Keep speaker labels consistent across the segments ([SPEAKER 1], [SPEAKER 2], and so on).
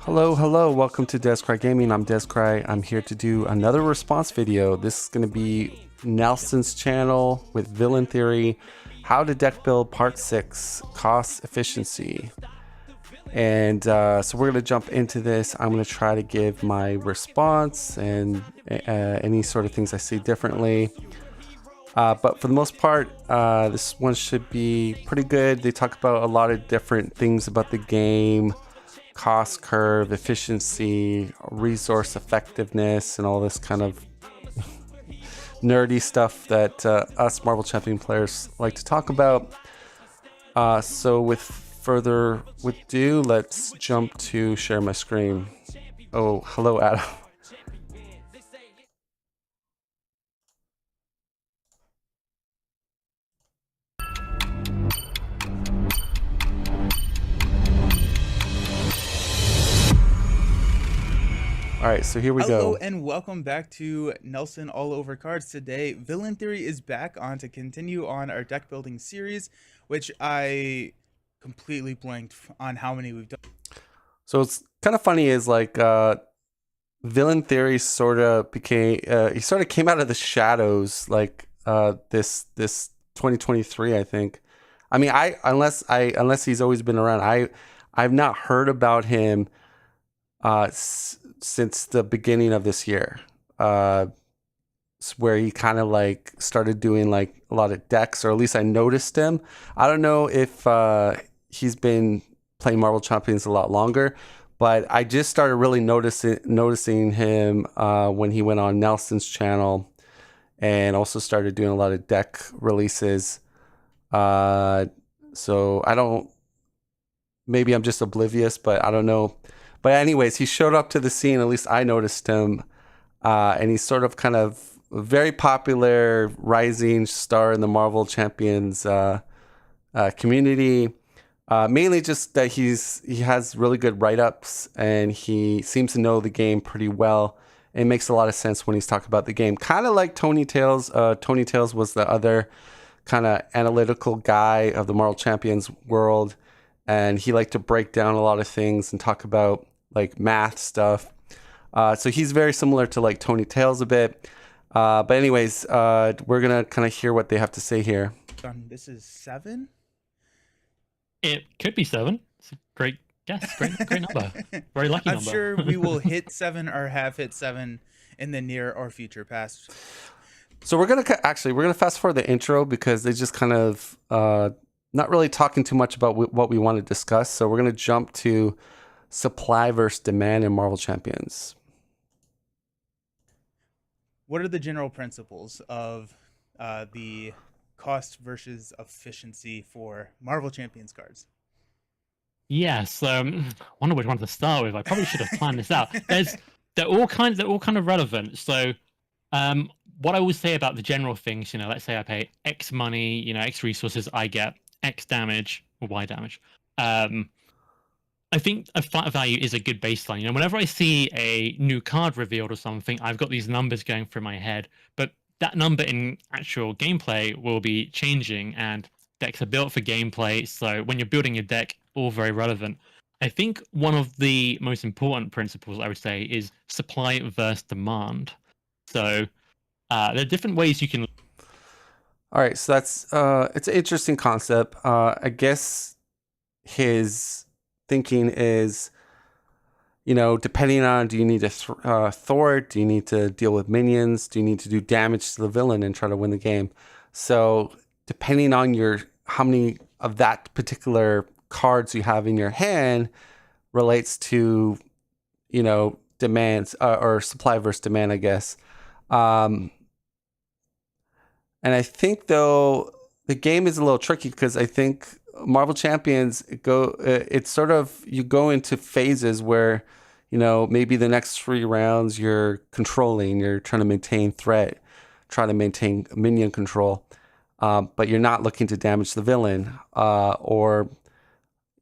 [SPEAKER 1] Hello, welcome to Descry Gaming. I'm Descry. I'm here to do another response video. This is going to be Nelson's channel with Villain Theory, How to Deck Build Part 6, Cost Efficiency. And so we're going to jump into this. I'm going to try to give my response and any sort of things I see differently. But for the most part, this one should be pretty good. They talk about a lot of different things about the game, cost curve, efficiency, resource effectiveness, and all this kind of nerdy stuff that us Marvel Champion players like to talk about. So with further ado, let's jump to share my screen. Oh, hello, Adam. All right, so here we go.
[SPEAKER 2] Hello and welcome back to Nelson All Over Cards. Today, Villain Theory is back on to continue on our deck building series, which I completely blanked on how many we've done.
[SPEAKER 1] So it's kind of funny is like Villain Theory sort of became, he sort of came out of the shadows like this 2023, I think. I mean, unless he's always been around, I've not heard about him since the beginning of this year, where he kind of like started doing like a lot of decks, or at least I noticed him. I don't know if he's been playing Marvel Champions a lot longer, but I just started really noticing him when he went on Nelson's channel, and also started doing a lot of deck releases. So I don't, maybe I'm just oblivious, but I don't know. But anyways, he showed up to the scene, at least I noticed him, and he's sort of kind of a very popular rising star in the Marvel Champions community. Mainly just that he has really good write-ups, and he seems to know the game pretty well. It makes a lot of sense when he's talking about the game. Kind of like Tony Tales. Tony Tales was the other kind of analytical guy of the Marvel Champions world, and he liked to break down a lot of things and talk about like math stuff. So he's very similar to like Tony Tales a bit. But anyways, we're gonna kind of hear what they have to say here.
[SPEAKER 2] This is 7?
[SPEAKER 3] It could be 7. It's a great guess. Great number. Very lucky
[SPEAKER 2] I'm
[SPEAKER 3] number.
[SPEAKER 2] sure we will hit 7 or have hit 7 in the near or future past.
[SPEAKER 1] So we're gonna fast forward the intro because they just kind of not really talking too much about what we want to discuss. So we're gonna jump to supply versus demand in Marvel Champions.
[SPEAKER 2] What are the general principles of the cost versus efficiency for Marvel Champions cards?
[SPEAKER 3] Yes. Wonder which one to start with. I probably should have planned this out. They're all kind of relevant. So what I would say about the general things, let's say I pay X money, X resources, I get X damage or Y damage. I think a flat value is a good baseline. Whenever I see a new card revealed or something, I've got these numbers going through my head, but that number in actual gameplay will be changing, and decks are built for gameplay. So when you're building your deck, all very relevant. I think one of the most important principles I would say is supply versus demand. So there are different ways you can.
[SPEAKER 1] All right, so that's it's an interesting concept. I guess his thinking is, depending on, do you need to thwart, do you need to deal with minions, do you need to do damage to the villain and try to win the game? So depending on how many of that particular cards you have in your hand relates to, demands or supply versus demand, I guess. And I think though the game is a little tricky because I think Marvel Champions it's sort of, you go into phases where maybe the next 3 rounds you're controlling, you're trying to maintain threat, trying to maintain minion control, but you're not looking to damage the villain, or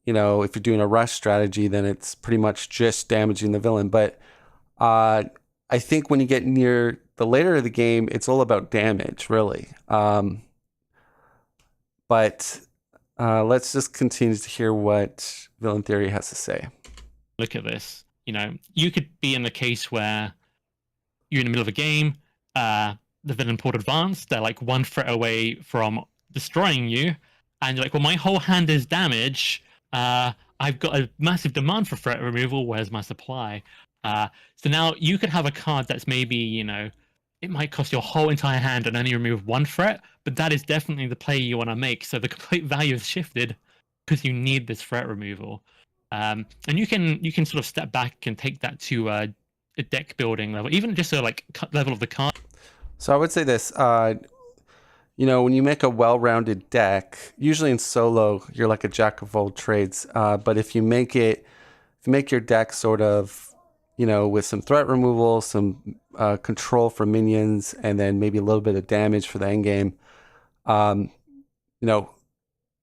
[SPEAKER 1] if you're doing a rush strategy, then it's pretty much just damaging the villain. But I think when you get near the later of the game, it's all about damage, really. But let's just continue to hear what Villain Theory has to say.
[SPEAKER 3] Look at this. You could be in the case where you're in the middle of a game, the villain pulled advanced, they're like one threat away from destroying you, and you're like, well, my whole hand is damaged. I've got a massive demand for threat removal. Where's my supply? So now you could have a card that's maybe, it might cost your whole entire hand and only remove one threat, but that is definitely the play you want to make. So the complete value is shifted because you need this threat removal. And you can sort of step back and take that to a deck building level, even just a like level of the card.
[SPEAKER 1] So I would say this, when you make a well-rounded deck, usually in solo, you're like a jack of all trades. But if you make your deck sort of, with some threat removal, some control for minions, and then maybe a little bit of damage for the end game,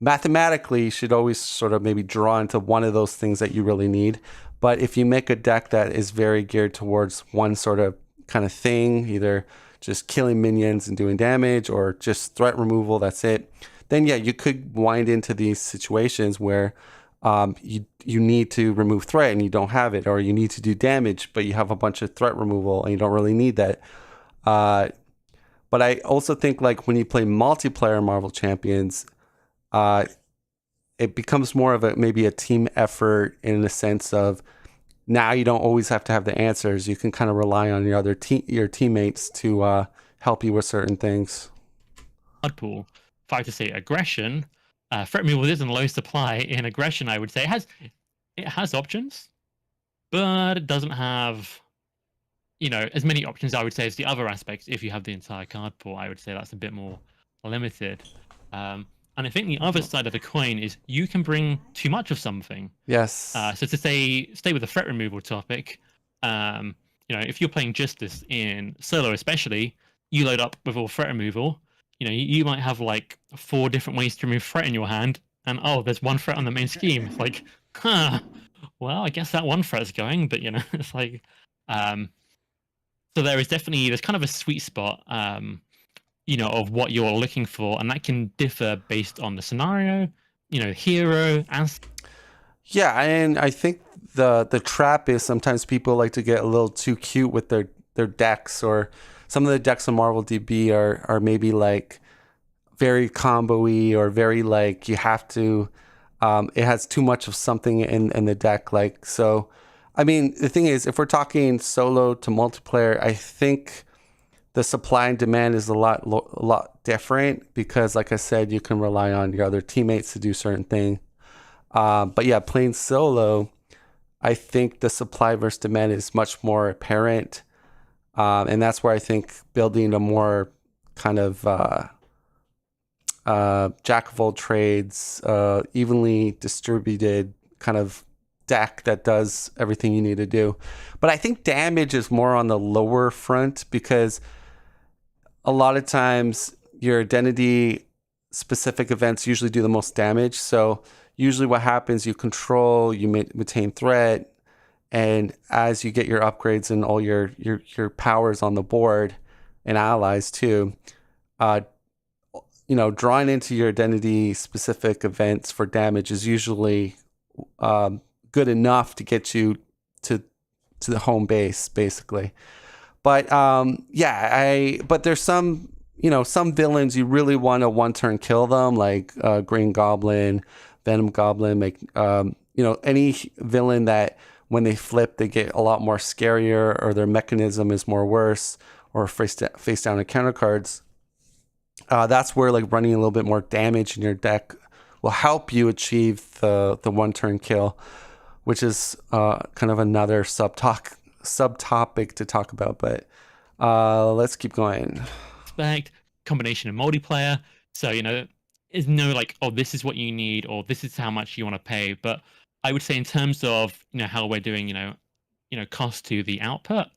[SPEAKER 1] mathematically, you should always sort of maybe draw into one of those things that you really need. But if you make a deck that is very geared towards one sort of kind of thing, either just killing minions and doing damage or just threat removal, that's it, then yeah, you could wind into these situations where you need to remove threat and you don't have it, or you need to do damage but you have a bunch of threat removal and you don't really need that. But I also think like when you play multiplayer Marvel Champions, it becomes more of maybe a team effort in the sense of now you don't always have to have the answers. You can kind of rely on your teammates to help you with certain things.
[SPEAKER 3] Card pool. If I have to say aggression, threat removal is in low supply. In aggression, I would say it has options, but it doesn't have as many options, I would say, as the other aspects. If you have the entire card pool, I would say that's a bit more limited. And I think the other side of the coin is you can bring too much of something.
[SPEAKER 1] Yes.
[SPEAKER 3] So to stay with the threat removal topic, if you're playing Justice in solo especially, you load up with all threat removal. You might have like 4 different ways to remove threat in your hand, and there's one threat on the main scheme. It's like, well, I guess that one threat's going, but it's like, so there's kind of a sweet spot, of what you're looking for, and that can differ based on the scenario, hero, and
[SPEAKER 1] yeah, and I think the trap is sometimes people like to get a little too cute with their decks, or some of the decks in Marvel DB are maybe like very combo-y or very like you have to, it has too much of something in the deck. Like, so, I mean, the thing is, if we're talking solo to multiplayer, I think the supply and demand is a lot different because, like I said, you can rely on your other teammates to do certain things. But yeah, playing solo, I think the supply versus demand is much more apparent. And that's where I think building a more kind of jack of all trades, evenly distributed kind of deck that does everything you need to do. But I think damage is more on the lower front because a lot of times your identity specific events usually do the most damage. So usually what happens, you control, you maintain threat, and as you get your upgrades and all your powers on the board and allies too, drawing into your identity specific events for damage is usually good enough to get you to the home base, basically. But but there's some villains you really want to one-turn kill them, like Green Goblin, Venom Goblin, any villain that when they flip, they get a lot more scarier, or their mechanism is more worse, or face down encounter cards. That's where like running a little bit more damage in your deck will help you achieve the one-turn kill, which is kind of another subtopic to talk about. But let's keep going.
[SPEAKER 3] Combination of multiplayer. So is no like, this is what you need, or this is how much you want to pay. But I would say in terms of how we're doing cost to the output,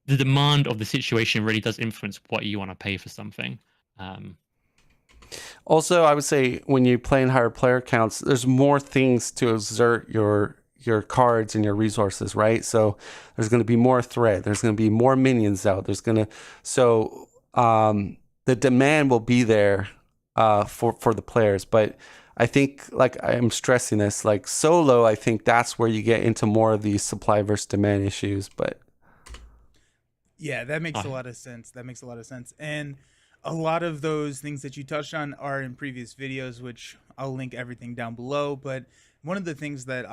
[SPEAKER 3] the demand of the situation really does influence what you want to pay for something.
[SPEAKER 1] Also, I would say when you play in higher player counts, there's more things to exert your cards and your resources, right? So there's going to be more threat. There's going to be more minions out. The demand will be there for the players. But I think, like I'm stressing this, like solo, I think that's where you get into more of these supply versus demand issues. But
[SPEAKER 2] Yeah, that makes a lot of sense. That makes a lot of sense. And a lot of those things that you touched on are in previous videos, which I'll link everything down below. But one of the things that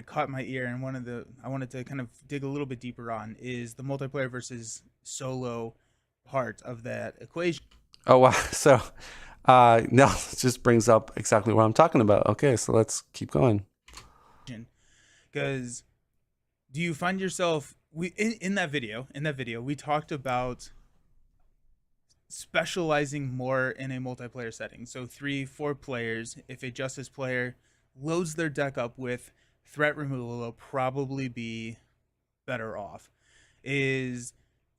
[SPEAKER 2] caught my ear, and one of the I wanted to kind of dig a little bit deeper on, is the multiplayer versus solo part of that equation.
[SPEAKER 1] oh wow, so no, it just brings up exactly what I'm talking about. Okay, so let's keep going.
[SPEAKER 2] Because do you find yourself in that video we talked about specializing more in a multiplayer setting. So 3, 4 players, if a justice player loads their deck up with threat removal, they'll probably be better off. Is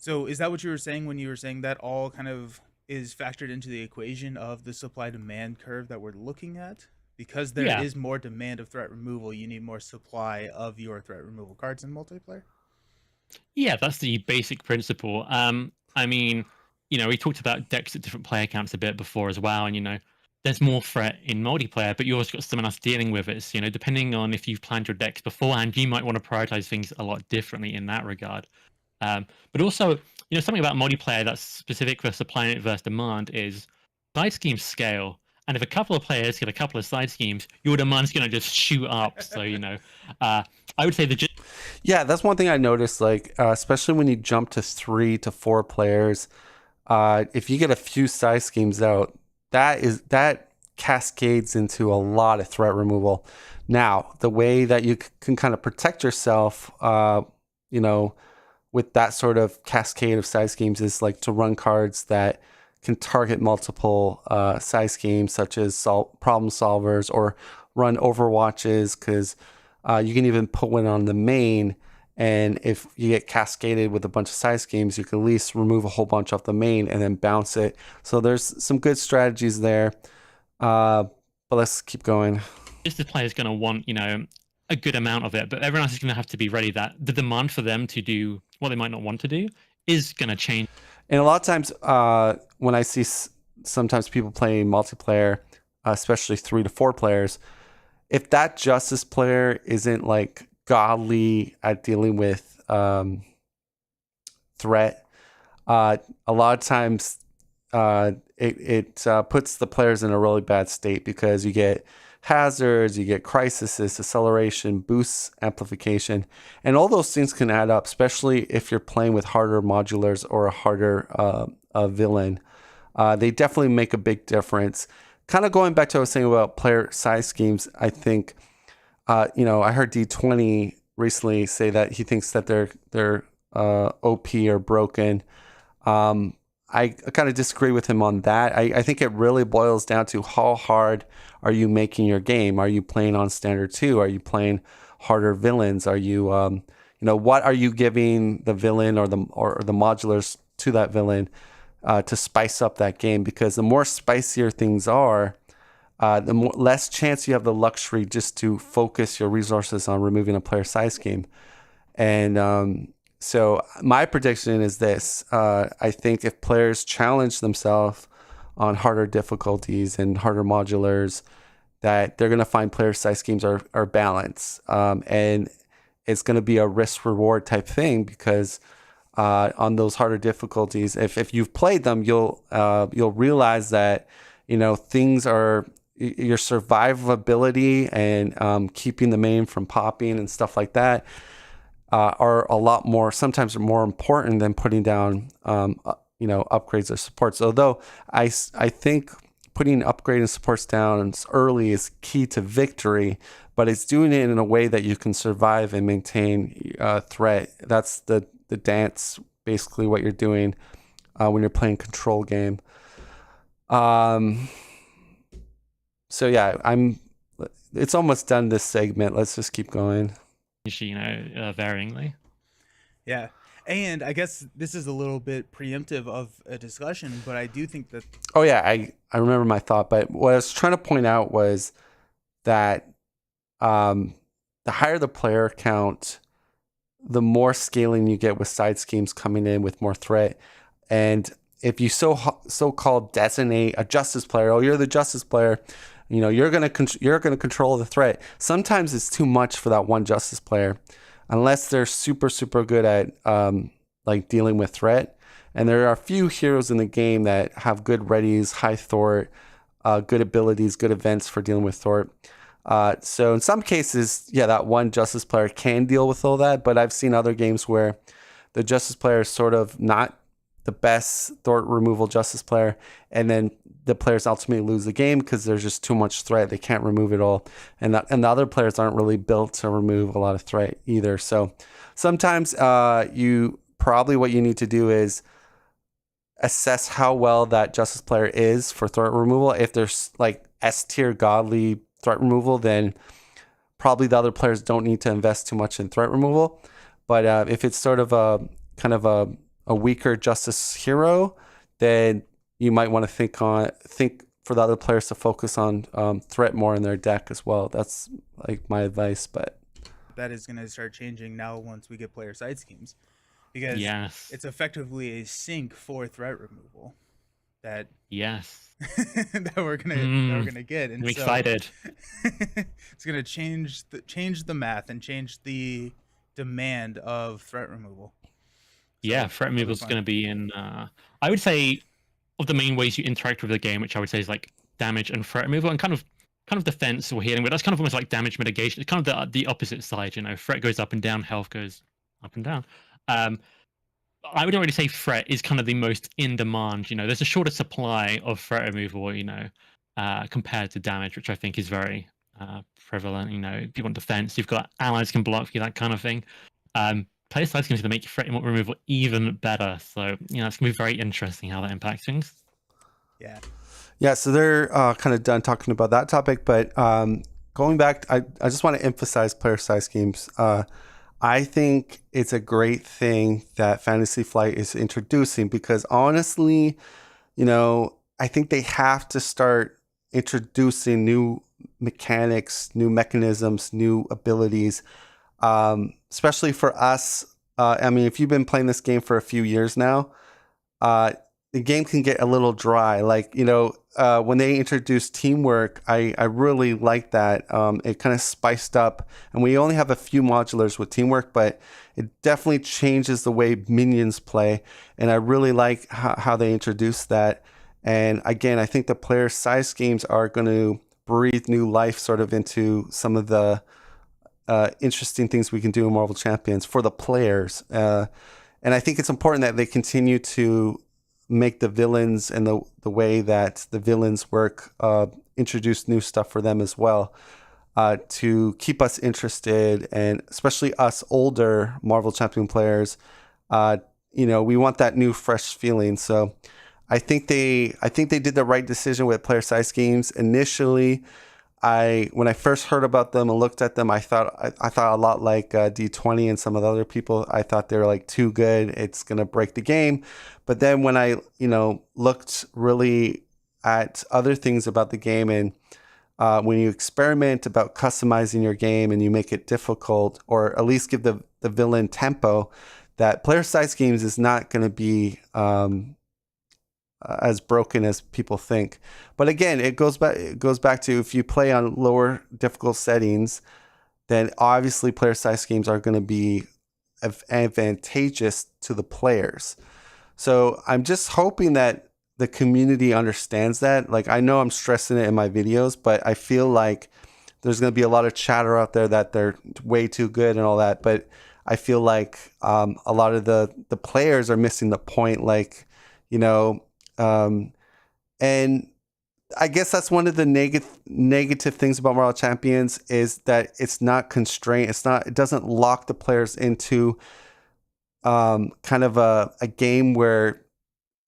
[SPEAKER 2] that what you were saying when you were saying that all kind of is factored into the equation of the supply demand curve that we're looking at? Because there
[SPEAKER 3] Yeah,
[SPEAKER 2] is more demand of threat removal, you need more supply of your threat removal cards in multiplayer.
[SPEAKER 3] yeah, that's the basic principle. I mean, we talked about decks at different player counts a bit before as well, and there's more threat in multiplayer, but you also got someone else dealing with it. So, depending on if you've planned your decks beforehand, you might want to prioritize things a lot differently in that regard. But also, something about multiplayer that's specific for supply and versus demand is side schemes scale. And if a couple of players get a couple of side schemes, your demand's going to just shoot up. So, I would say
[SPEAKER 1] Yeah, that's one thing I noticed. Like, especially when you jump to 3 to 4 players, if you get a few size schemes out, that cascades into a lot of threat removal. Now, the way that you can kind of protect yourself, you know, with that sort of cascade of size schemes is like to run cards that can target multiple size schemes, such as problem solvers, or run overwatches, because you can even put one on the main. And if you get cascaded with a bunch of size schemes, you can at least remove a whole bunch off the main and then bounce it. So there's some good strategies there. But let's keep going.
[SPEAKER 3] the player is going to want, a good amount of it, but everyone else is going to have to be ready that the demand for them to do what they might not want to do is going to change.
[SPEAKER 1] And a lot of times when I see sometimes people playing multiplayer, especially 3 to 4 players, if that justice player isn't like godly at dealing with threat, a lot of times it puts the players in a really bad state, because you get hazards, you get crises, acceleration, boosts, amplification, and all those things can add up, especially if you're playing with harder modulars or a harder villain. They definitely make a big difference. Kind of going back to what I was saying about player size schemes, I think, I heard D20 recently say that he thinks that they're OP or broken. I kind of disagree with him on that. I think it really boils down to how hard are you making your game? Are you playing on standard 2? Are you playing harder villains? Are you, what are you giving the villain or the modulars to that villain to spice up that game? Because the more spicier things are, the less chance you have the luxury just to focus your resources on removing a player size scheme. And so my prediction is this. I think if players challenge themselves on harder difficulties and harder modulars, that they're going to find player size schemes are balanced. And it's going to be a risk reward type thing, because on those harder difficulties, if you've played them, you'll realize that, things are, your survivability and keeping the main from popping and stuff like that are a lot more, sometimes more important than putting down, upgrades or supports. Although I think putting upgrade and supports down early is key to victory, but it's doing it in a way that you can survive and maintain threat. That's the dance, basically what you're doing when you're playing control game. So yeah, it's almost done, this segment. Let's just keep going.
[SPEAKER 3] Varyingly.
[SPEAKER 2] Yeah. And I guess this is a little bit preemptive of a discussion, but I do think that.
[SPEAKER 1] Oh yeah, I remember my thought, but what I was trying to point out was that the higher the player count, the more scaling you get with side schemes coming in with more threat. And if you so-called designate a justice player, oh, you're the justice player, you're gonna control the threat. Sometimes it's too much for that one Justice player, unless they're super super good at like dealing with threat. And there are a few heroes in the game that have good readies, high thwart, good abilities, good events for dealing with thwart. So in some cases, yeah, that one Justice player can deal with all that. But I've seen other games where the Justice player is sort of not the best thwart removal Justice player, and then the players ultimately lose the game because there's just too much threat. They can't remove it all, and the other players aren't really built to remove a lot of threat either. So sometimes you probably what you need to do is assess how well that Justice player is for threat removal. If there's like S tier godly threat removal, then probably the other players don't need to invest too much in threat removal. But if it's sort of a kind of a weaker Justice hero, then you might want to think for the other players to focus on threat more in their deck as well. That's like my advice. But
[SPEAKER 2] that is going to start changing now once we get player side schemes, because it's effectively a sink for threat removal that that we're gonna get. And
[SPEAKER 3] I'm excited.
[SPEAKER 2] It's gonna change the math and change the demand of threat removal.
[SPEAKER 3] So threat removal is going to be in. I would say of the main ways you interact with the game, which I would say is like damage and threat removal, and kind of defense or healing. But that's kind of almost like damage mitigation. It's kind of the opposite side. Threat goes up and down, health goes up and down. I would already say threat is kind of the most in demand. There's a shorter supply of threat removal. Compared to damage, which I think is very prevalent. If you want defense, you've got allies can block you, that kind of thing. Player side schemes going to make threat removal even better. So it's going to be very interesting how that impacts things.
[SPEAKER 1] Yeah. So they're kind of done talking about that topic, but going back, I just want to emphasize player side schemes. I think it's a great thing that Fantasy Flight is introducing, because honestly, I think they have to start introducing new mechanics, new mechanisms, new abilities, especially for us. I mean, if you've been playing this game for a few years now, the game can get a little dry. Like, when they introduced teamwork, I really like that. It kind of spiced up, and we only have a few modulars with teamwork, but it definitely changes the way minions play. And I really like how they introduced that. And again, I think the player size schemes are going to breathe new life sort of into some of the interesting things we can do in Marvel Champions for the players. And I think it's important that they continue to make the villains and the way that the villains work, introduce new stuff for them as well, to keep us interested, and especially us older Marvel Champion players. We want that new, fresh feeling. So I think they did the right decision with player size schemes. Initially, when I first heard about them and looked at them, I thought a lot like D20 and some of the other people. I thought they were like too good. It's gonna break the game. But then when I looked really at other things about the game, and when you experiment about customizing your game and you make it difficult, or at least give the villain tempo, that player size schemes is not going to be as broken as people think. But again, it goes back to, if you play on lower difficult settings, then obviously player size schemes are going to be advantageous to the players. So I'm just hoping that the community understands that. Like, I know I'm stressing it in my videos, but I feel like there's going to be a lot of chatter out there that they're way too good and all that. But I feel like a lot of the players are missing the point. Like, and I guess that's one of the negative things about Marvel Champions, is that it's not constrained. It doesn't lock the players into kind of a game where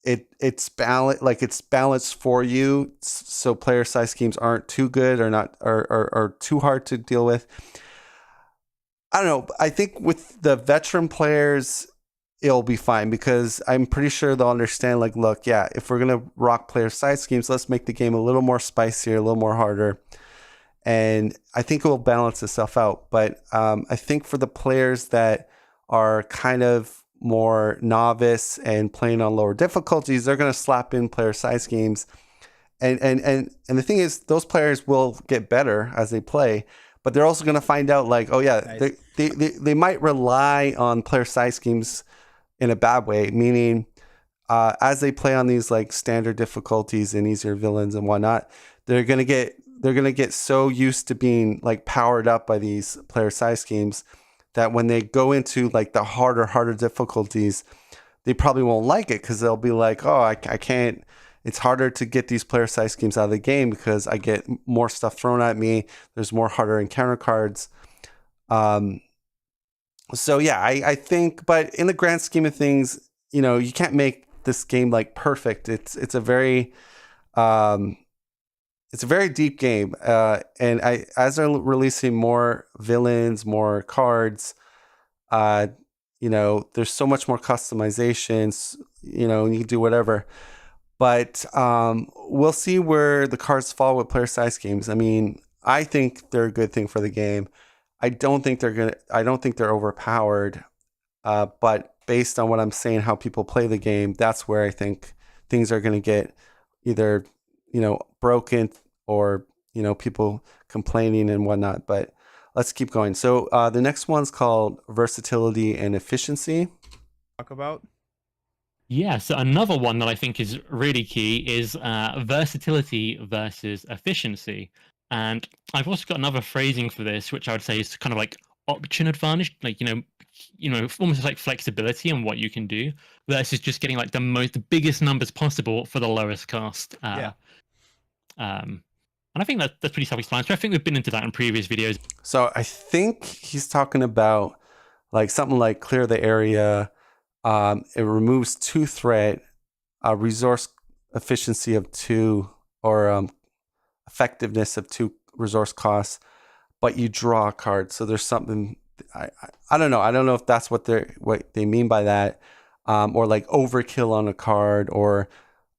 [SPEAKER 1] it's balanced for you, so player size schemes aren't too good or too hard to deal with. I don't know. I think with the veteran players, it'll be fine, because I'm pretty sure they'll understand, like, look, yeah, if we're going to rock player side schemes, let's make the game a little more spicier, a little more harder. And I think it will balance itself out. But I think for the players that are kind of more novice and playing on lower difficulties, they're going to slap in player side schemes. And the thing is, those players will get better as they play, but they're also going to find out like, oh yeah,
[SPEAKER 2] Nice.
[SPEAKER 1] they might rely on player size schemes in a bad way, meaning as they play on these like standard difficulties and easier villains and whatnot, they're gonna get so used to being like powered up by these player size schemes that when they go into like the harder difficulties, they probably won't like it because they'll be like, oh, I can't. It's harder to get these player size schemes out of the game because I get more stuff thrown at me. There's more harder encounter cards. So yeah, I think, but in the grand scheme of things, you know, you can't make this game like perfect. It's a very deep game, and as they're releasing more villains, more cards, you know, there's so much more customizations. You know, you can do whatever. But we'll see where the cards fall with player size games. I mean, I think they're a good thing for the game. I don't think they're overpowered. But based on what I'm saying, how people play the game, that's where I think things are going to get either, you know, broken or, you know, people complaining and whatnot. But let's keep going. So the next one's called versatility and efficiency.
[SPEAKER 2] Talk about.
[SPEAKER 3] Yeah, so another one that I think is really key is versatility versus efficiency. And I've also got another phrasing for this, which I would say is kind of like option advantage, like, almost like flexibility on what you can do versus just getting like the biggest numbers possible for the lowest cost. And I think that's pretty self-explanatory. I think we've been into that in previous videos.
[SPEAKER 1] So I think he's talking about like something like clear the area. It removes 2 threat, resource efficiency of 2, or effectiveness of 2 resource costs, but you draw a card. So there's something I don't know. I don't know if that's what they mean by that, or like overkill on a card, or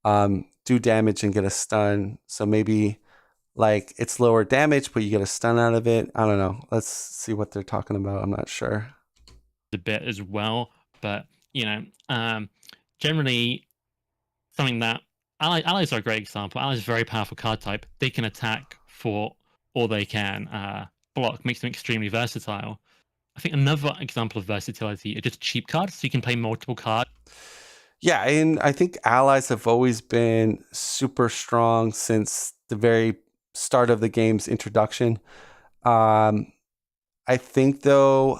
[SPEAKER 1] do damage and get a stun. So maybe like it's lower damage, but you get a stun out of it. I don't know. Let's see what they're talking about. I'm not sure.
[SPEAKER 3] A bit as well, but generally something that allies are a great example. Allies is a very powerful card type. They can attack for all they can. Block makes them extremely versatile. I think another example of versatility are just cheap cards, so you can play multiple cards.
[SPEAKER 1] Yeah, and I think allies have always been super strong since the very start of the game's introduction. I think though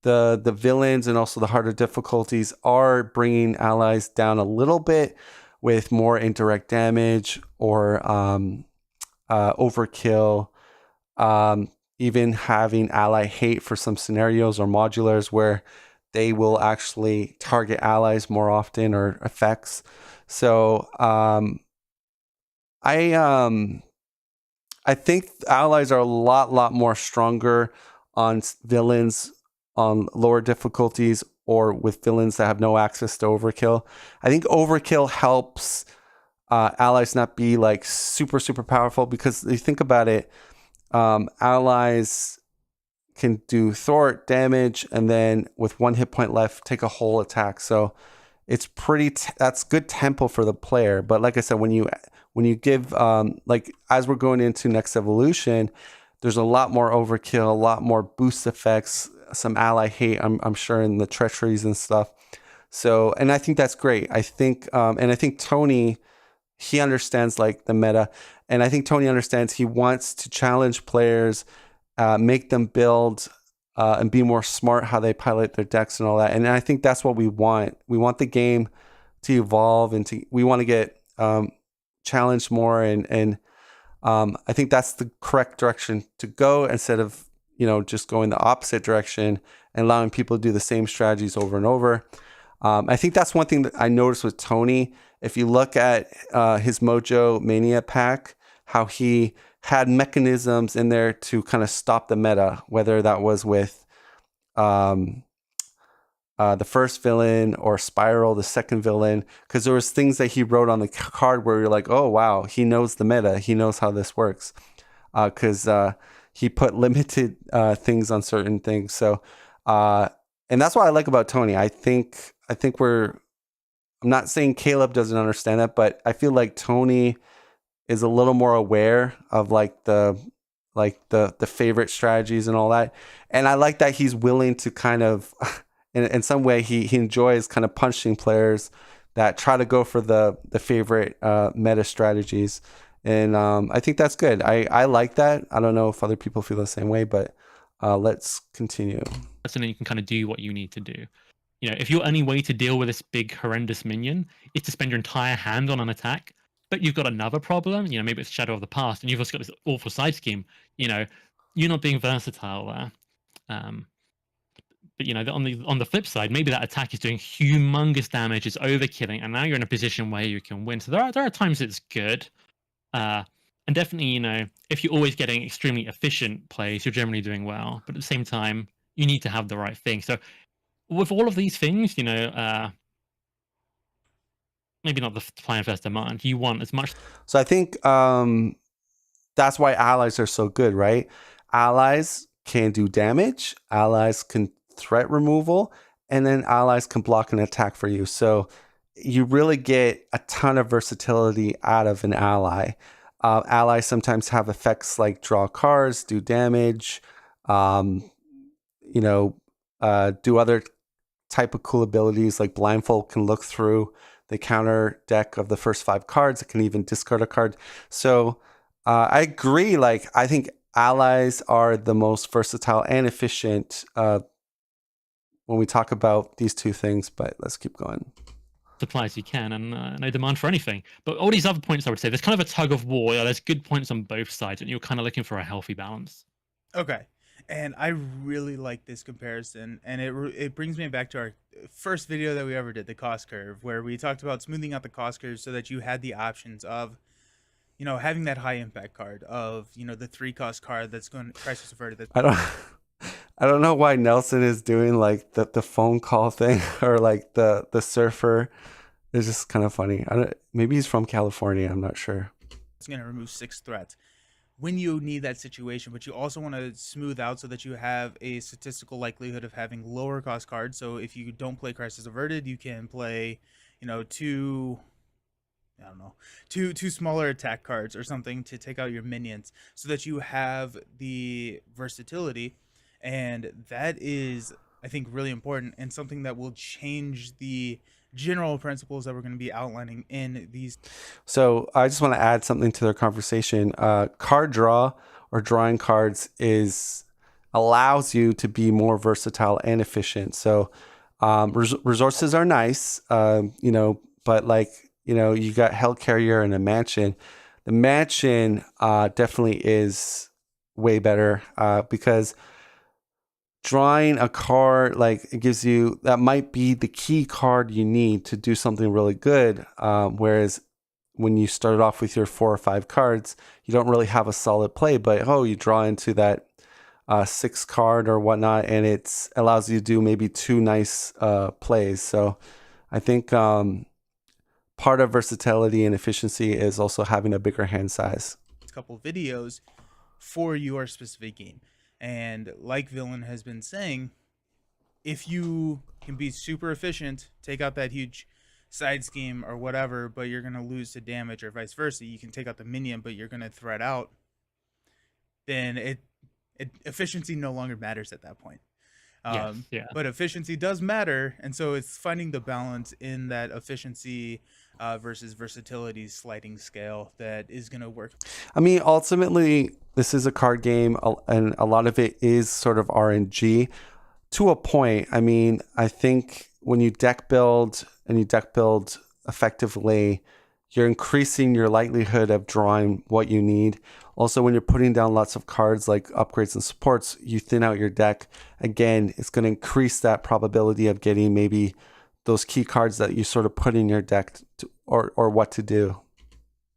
[SPEAKER 1] the villains and also the harder difficulties are bringing allies down a little bit with more indirect damage or overkill. Even having ally hate for some scenarios or modulars where they will actually target allies more often or effects. So I think allies are a lot more stronger on villains on lower difficulties or with villains that have no access to overkill. I think overkill helps allies not be like super powerful, because you think about it, allies can do thwart damage and then with 1 hit point left take a whole attack. So it's that's good tempo for the player. But like I said, when you give like as we're going into next evolution, there's a lot more overkill, a lot more boost effects, some ally hate, I'm sure, in the treacheries and stuff. So, and I think that's great. I think Tony, he understands like the meta, and I think Tony understands he wants to challenge players, make them build and be more smart how they pilot their decks and all that. And I think that's what we want. We want the game to evolve, and we want to get challenged more. And I think that's the correct direction to go, instead of, just going the opposite direction and allowing people to do the same strategies over and over. I think that's one thing that I noticed with Tony. If you look at his Mojo Mania pack, how he had mechanisms in there to kind of stop the meta, whether that was with the first villain or Spiral, the second villain, because there was things that he wrote on the card where you're like, oh, wow, he knows the meta. He knows how this works, because he put limited things on certain things. So, and that's what I like about Tony. I think I'm not saying Caleb doesn't understand that, but I feel like Tony is a little more aware of like the favorite strategies and all that. And I like that he's willing to kind of in some way he enjoys kind of punching players that try to go for the favorite meta strategies. And I think that's good. I like that. I don't know if other people feel the same way, but let's continue.
[SPEAKER 3] And then you can kind of do what you need to do. You know, if your only way to deal with this big horrendous minion is to spend your entire hand on an attack, but you've got another problem, you know, maybe it's Shadow of the Past, and you've also got this awful side scheme, you know, you're not being versatile there. But you know, on the flip side, maybe that attack is doing humongous damage, it's overkilling, and now you're in a position where you can win. So there are times it's good. And definitely, you know, if you're always getting extremely efficient plays, you're generally doing well. But at the same time, you need to have the right thing. So with all of these things, you know, maybe not the supply and first demand. You want as much.
[SPEAKER 1] So I think that's why allies are so good, right? Allies can do damage, allies can threat removal, and then allies can block an attack for you. So you really get a ton of versatility out of an ally. Allies sometimes have effects like draw cards, do damage, you know, do other type of cool abilities like blindfold can look through the counter deck of the first 5 cards. It can even discard a card. So I agree. Like, I think allies are the most versatile and efficient when we talk about these two things, but let's keep going.
[SPEAKER 3] Supplies you can, and no demand for anything. But all these other points, I would say, there's kind of a tug of war. You know, there's good points on both sides, and you're kind of looking for a healthy balance.
[SPEAKER 2] Okay. And I really like this comparison, and it brings me back to our first video that we ever did, the cost curve, where we talked about smoothing out the cost curve so that you had the options of, you know, having that high impact card, of, you know, the 3-cost card that's going Crisis Averted.
[SPEAKER 1] I don't know why Nelson is doing like the phone call thing or like the surfer. It's just kind of funny. Maybe he's from California. I'm not sure.
[SPEAKER 2] It's going to remove 6 threats when you need that situation, but you also want to smooth out so that you have a statistical likelihood of having lower cost cards. So if you don't play Crisis Averted, you can play, you know, two smaller attack cards or something to take out your minions, so that you have the versatility. And that is, I think, really important, and something that will change the general principles that we're going to be outlining in these.
[SPEAKER 1] So I just want to add something to their conversation. Card draw or drawing cards allows you to be more versatile and efficient. So resources are nice, you know, but like, you know, you got Hell Carrier and a Mansion. The Mansion definitely is way better because drawing a card, like, it gives you, that might be the key card you need to do something really good. Whereas when you started off with your 4 or 5 cards, you don't really have a solid play, but you draw into that 6 card or whatnot, and it allows you to do maybe 2 nice plays. So I think part of versatility and efficiency is also having a bigger hand size.
[SPEAKER 2] Couple videos for your specific game. And like Villain has been saying, if you can be super efficient, take out that huge side scheme or whatever, but you're going to lose to damage, or vice versa, you can take out the minion, but you're going to threat out, then efficiency no longer matters at that point.
[SPEAKER 3] Yes, yeah.
[SPEAKER 2] But efficiency does matter, and so it's finding the balance in that efficiency versus versatility sliding scale that is going to work.
[SPEAKER 1] I mean, ultimately, this is a card game, and a lot of it is sort of RNG to a point. I mean, I think when you deck build and you deck build effectively, you're increasing your likelihood of drawing what you need. Also, when you're putting down lots of cards like upgrades and supports, you thin out your deck. Again, it's going to increase that probability of getting maybe those key cards that you sort of put in your deck or what to do.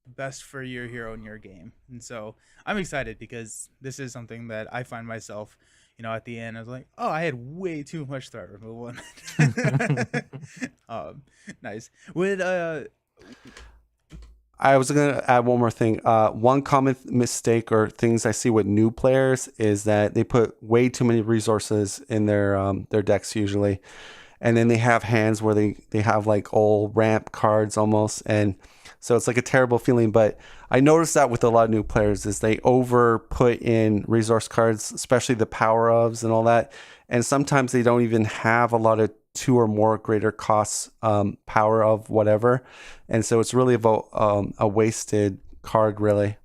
[SPEAKER 2] Best for your hero in your game. And so I'm excited because this is something that I find myself, you know, at the end, I was like, oh, I had way too much threat removal. Nice.
[SPEAKER 1] I was going to add one more thing. One common mistake or things I see with new players is that they put way too many resources in their decks usually. and then they have hands where they have like old ramp cards almost, and so it's like a terrible feeling. But I noticed that with a lot of new players is they over put in resource cards, especially the power ofs and all that, and sometimes they don't even have a lot of 2 or more greater costs power of whatever, and so it's really about a wasted card really.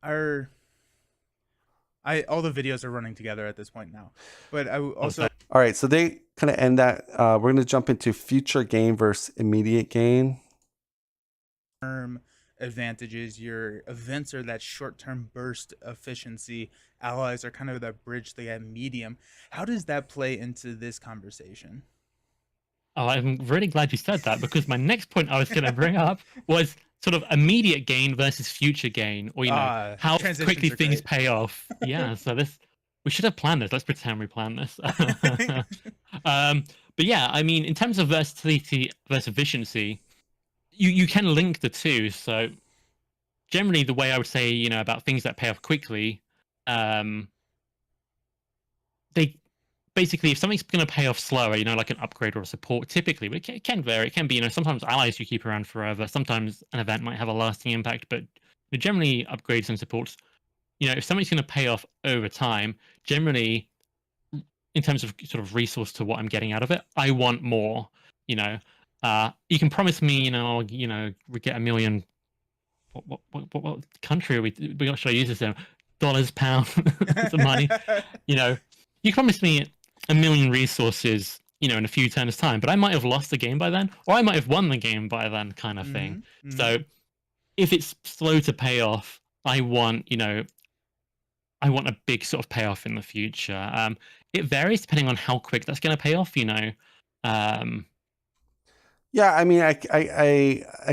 [SPEAKER 2] Our all the videos are running together at this point now, but I also
[SPEAKER 1] All right, so they kind of end that. We're going to jump into future gain versus immediate gain.
[SPEAKER 2] term advantages. Your events are that short-term burst efficiency. Allies are kind of that bridge, they have medium. How does that play into this conversation?
[SPEAKER 3] Oh, I'm really glad you said that, because my next point I was going to bring up was sort of immediate gain versus future gain, or how
[SPEAKER 2] Transitions
[SPEAKER 3] quickly
[SPEAKER 2] are
[SPEAKER 3] things
[SPEAKER 2] great.
[SPEAKER 3] pay off. Yeah, so we should have planned this. Let's pretend we planned this. But yeah, I mean, in terms of versatility versus efficiency, you can link the two. So generally, the way I would say, about things that pay off quickly, they basically, if something's going to pay off slower, like an upgrade or a support, typically, but it can vary. It can be, sometimes allies you keep around forever. Sometimes an event might have a lasting impact, but generally upgrades and supports, if something's going to pay off over time, generally, in terms of sort of resource to what I'm getting out of it, I want more. You can promise me, we get 1 million. What country are we? Should I use this in? Dollars, pound, some money. You promised me 1 million resources, in a few turns' time, but I might have lost the game by then, or I might have won the game by then, kind of thing. So if it's slow to pay off, I want a big sort of payoff in the future. It varies depending on how quick that's going to pay off.
[SPEAKER 1] Yeah, I mean, I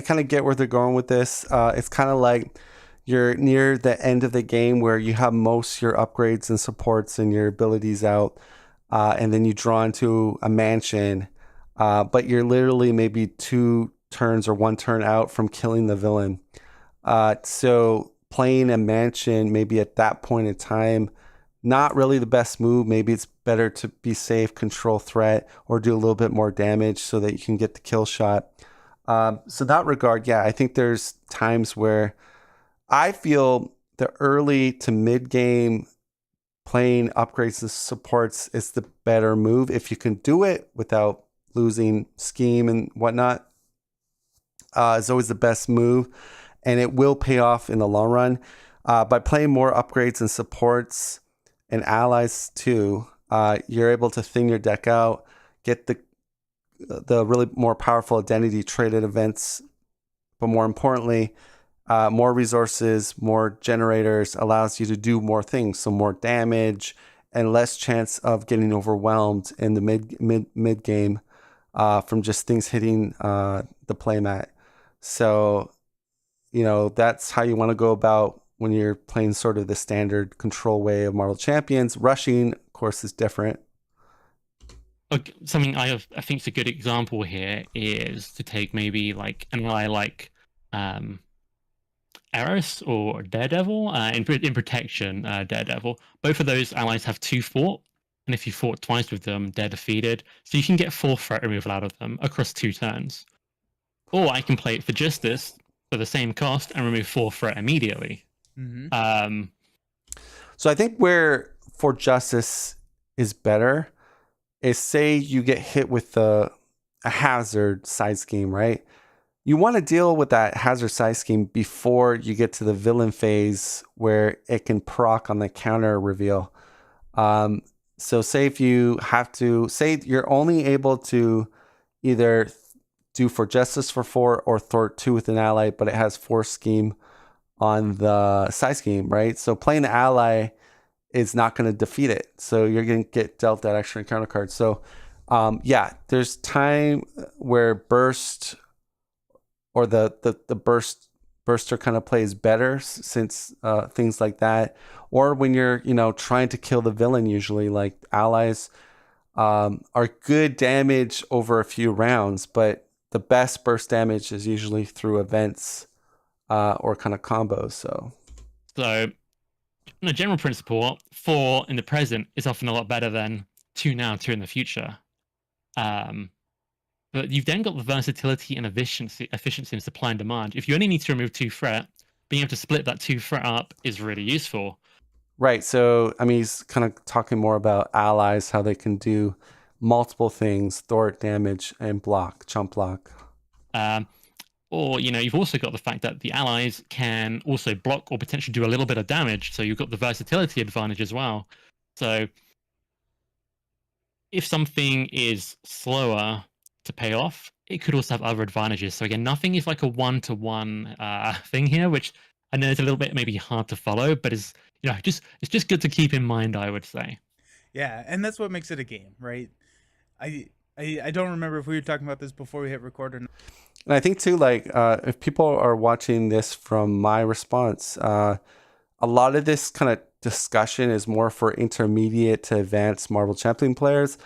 [SPEAKER 1] kind of get where they're going with this. It's kind of like you're near the end of the game where you have most your upgrades and supports and your abilities out, and then you draw into a mansion, but you're literally maybe 2 turns or 1 turn out from killing the villain. So playing a mansion maybe at that point in time, not really the best move. Maybe it's better to be safe, control threat, or do a little bit more damage so that you can get the kill shot. So that regard, yeah, I think there's times where I feel the early to mid game playing upgrades and supports is the better move if you can do it without losing scheme and whatnot. Is always the best move, and it will pay off in the long run. By playing more upgrades and supports and allies too, you're able to thin your deck out, get the really more powerful identity traded events, but more importantly, more resources, more generators allows you to do more things, so more damage and less chance of getting overwhelmed in the mid game from just things hitting the playmat. So, that's how you want to go about when you're playing sort of the standard control way of Marvel Champions. Rushing, of course, is different.
[SPEAKER 3] Something I think is a good example here is to take maybe like an ally like Eris or Daredevil. In protection, Daredevil. Both of those allies have 2 fort, and if you fought twice with them, they're defeated. So you can get 4 threat removal out of them across 2 turns. Or I can play it for Justice for the same cost and remove 4 threat immediately.
[SPEAKER 1] So I think where For Justice is better is, say you get hit with a hazard side scheme, right? You want to deal with that hazard side scheme before you get to the villain phase where it can proc on the counter reveal. So say if you have to, say you're only able to either do For Justice for 4 or thwart 2 with an ally, but it has 4 scheme on the side scheme, right? So playing the ally is not going to defeat it. So you're going to get dealt that extra encounter card. So yeah, there's time where burst or the burster kind of plays better since things like that. Or when you're, trying to kill the villain, usually like allies are good damage over a few rounds, but the best burst damage is usually through events or kind of combos. So
[SPEAKER 3] in a general principle, 4 in the present is often a lot better than 2 now, 2 in the future. But you've then got the versatility and efficiency in supply and demand. If you only need to remove 2 threat, being able to split that 2 threat up is really useful.
[SPEAKER 1] Right. So, I mean, he's kind of talking more about allies, how they can do multiple things, thwart damage and block, chump block.
[SPEAKER 3] Or, you've also got the fact that the allies can also block or potentially do a little bit of damage. So you've got the versatility advantage as well. So if something is slower to pay off, it could also have other advantages. So again, nothing is like a one-to-one thing here, which I know is a little bit maybe hard to follow, but it's just good to keep in mind, I would say.
[SPEAKER 2] Yeah, and that's what makes it a game, right? I don't remember if we were talking about this before we hit record or not.
[SPEAKER 1] And I think too, like, if people are watching this from my response, a lot of this kind of discussion is more for intermediate to advanced Marvel Champion players.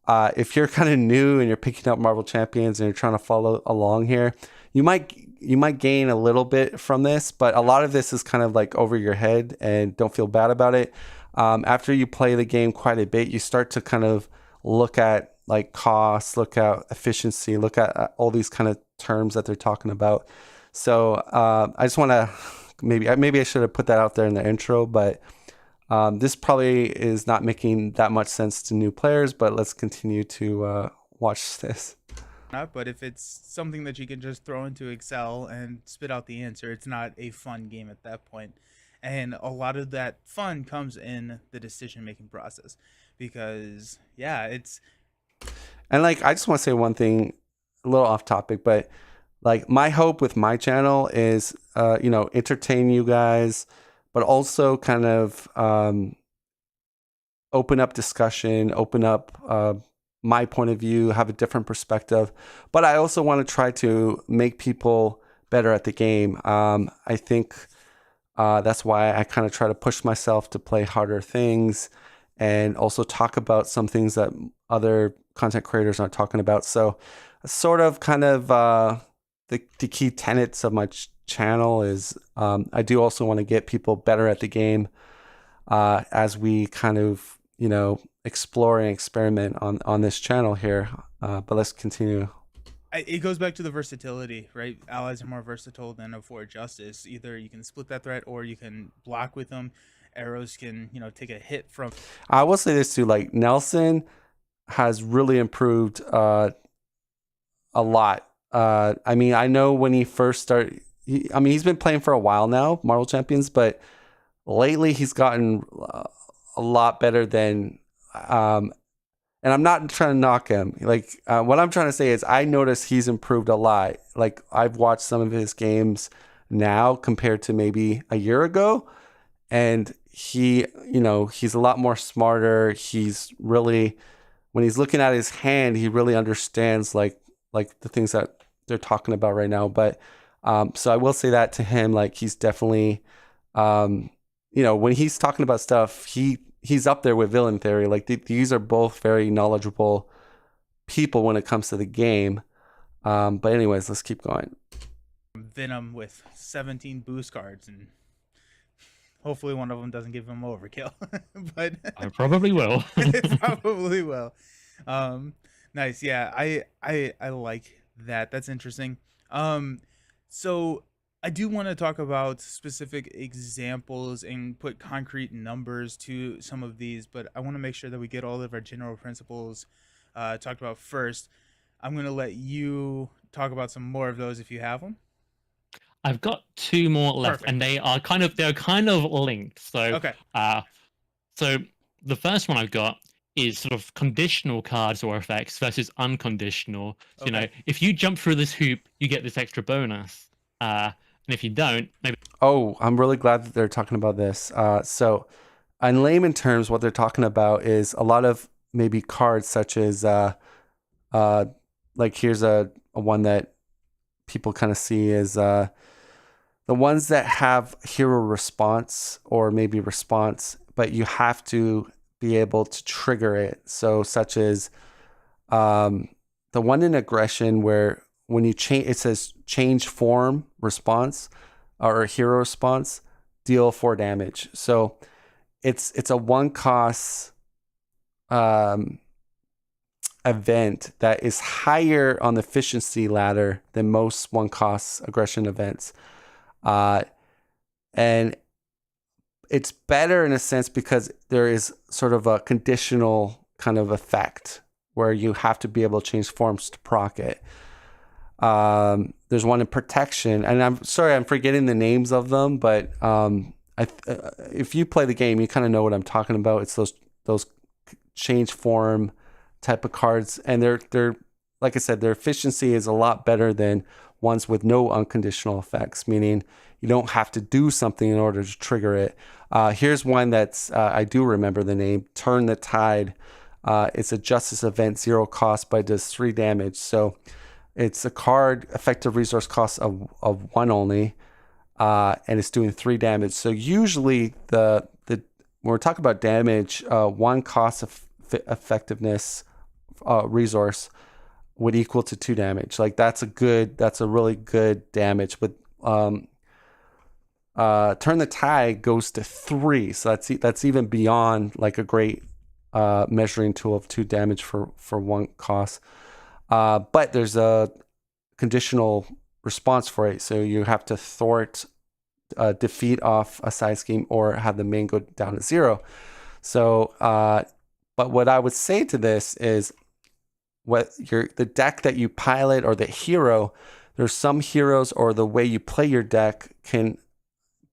[SPEAKER 1] If you're kind of new and you're picking up Marvel Champions and you're trying to follow along here, you might gain a little bit from this, but a lot of this is kind of like over your head, and don't feel bad about it. After you play the game quite a bit, you start to kind of look at like costs, look at efficiency, look at all these kind of terms that they're talking about. So I just want to maybe I should have put that out there in the intro, but this probably is not making that much sense to new players, but let's continue to watch this.
[SPEAKER 2] But if it's something that you can just throw into Excel and spit out the answer, it's not a fun game at that point. And a lot of that fun comes in the decision-making process because, yeah, it's...
[SPEAKER 1] And like, I just want to say one thing, a little off topic, but like my hope with my channel is, entertain you guys, but also kind of open up discussion, open up my point of view, have a different perspective. But I also want to try to make people better at the game. I think that's why I kind of try to push myself to play harder things and also talk about some things that other content creators aren't talking about. So sort of kind of the key tenets of my channel is I do also want to get people better at the game as we kind of, explore and experiment on this channel here. But let's continue.
[SPEAKER 2] It goes back to the versatility, right? Allies are more versatile than a Forward Justice. Either you can split that threat or you can block with them. Arrows can, take a hit from...
[SPEAKER 1] I will say this too, like Nelson has really improved a lot. I mean, I know when he first started, he's been playing for a while now, Marvel Champions, but lately he's gotten a lot better than, and I'm not trying to knock him. Like, what I'm trying to say is I notice he's improved a lot. Like, I've watched some of his games now compared to maybe a year ago, and he, he's a lot more smarter. He's really, when he's looking at his hand, he really understands like the things that they're talking about right now. But so I will say that to him, like he's definitely, when he's talking about stuff, he's up there with Villain Theory. Like these are both very knowledgeable people when it comes to the game. But anyways, let's keep going.
[SPEAKER 2] Venom with 17 boost cards, and hopefully one of them doesn't give him overkill. But
[SPEAKER 3] I probably will.
[SPEAKER 2] It probably will. Nice. Yeah, I like that. That's interesting. So I do want to talk about specific examples and put concrete numbers to some of these, but I want to make sure that we get all of our general principles talked about first. I'm going to let you talk about some more of those if you have them.
[SPEAKER 3] I've got 2 more left.
[SPEAKER 2] Perfect.
[SPEAKER 3] And they're kind of linked. So
[SPEAKER 2] Okay.
[SPEAKER 3] So the first one I've got is sort of conditional cards or effects versus unconditional. So,
[SPEAKER 2] Okay.
[SPEAKER 3] if you jump through this hoop, you get this extra bonus. And if you don't, maybe...
[SPEAKER 1] Oh, I'm really glad that they're talking about this. So in layman terms, what they're talking about is a lot of maybe cards such as like here's a one that people kind of see is the ones that have hero response or maybe response, but you have to be able to trigger it. So such as the one in aggression where when you change, it says change form response or hero response, deal 4 damage. So it's a 1 cost event that is higher on the efficiency ladder than most 1-cost aggression events. And it's better in a sense because there is sort of a conditional kind of effect where you have to be able to change forms to proc it. There's one in protection, and I'm sorry, I'm forgetting the names of them, but if you play the game, you kind of know what I'm talking about. It's those change form type of cards, and they're like I said, their efficiency is a lot better than ones with no unconditional effects, meaning you don't have to do something in order to trigger it. Here's one that's I do remember the name: Turn the Tide. It's a justice event, 0 cost, but it does 3 damage. So it's a card effective resource cost of 1 only, and it's doing 3 damage. So usually the when we're talking about damage, 1 cost of effectiveness resource would equal to 2 damage. Like that's a really good damage. But Turn the Tide goes to 3, so that's even beyond like a great measuring tool of 2 damage for 1 cost. But there's a conditional response for it, so you have to thwart defeat off a side scheme or have the main go down to 0. So, but what I would say to this is, the deck that you pilot or the hero, there's some heroes or the way you play your deck can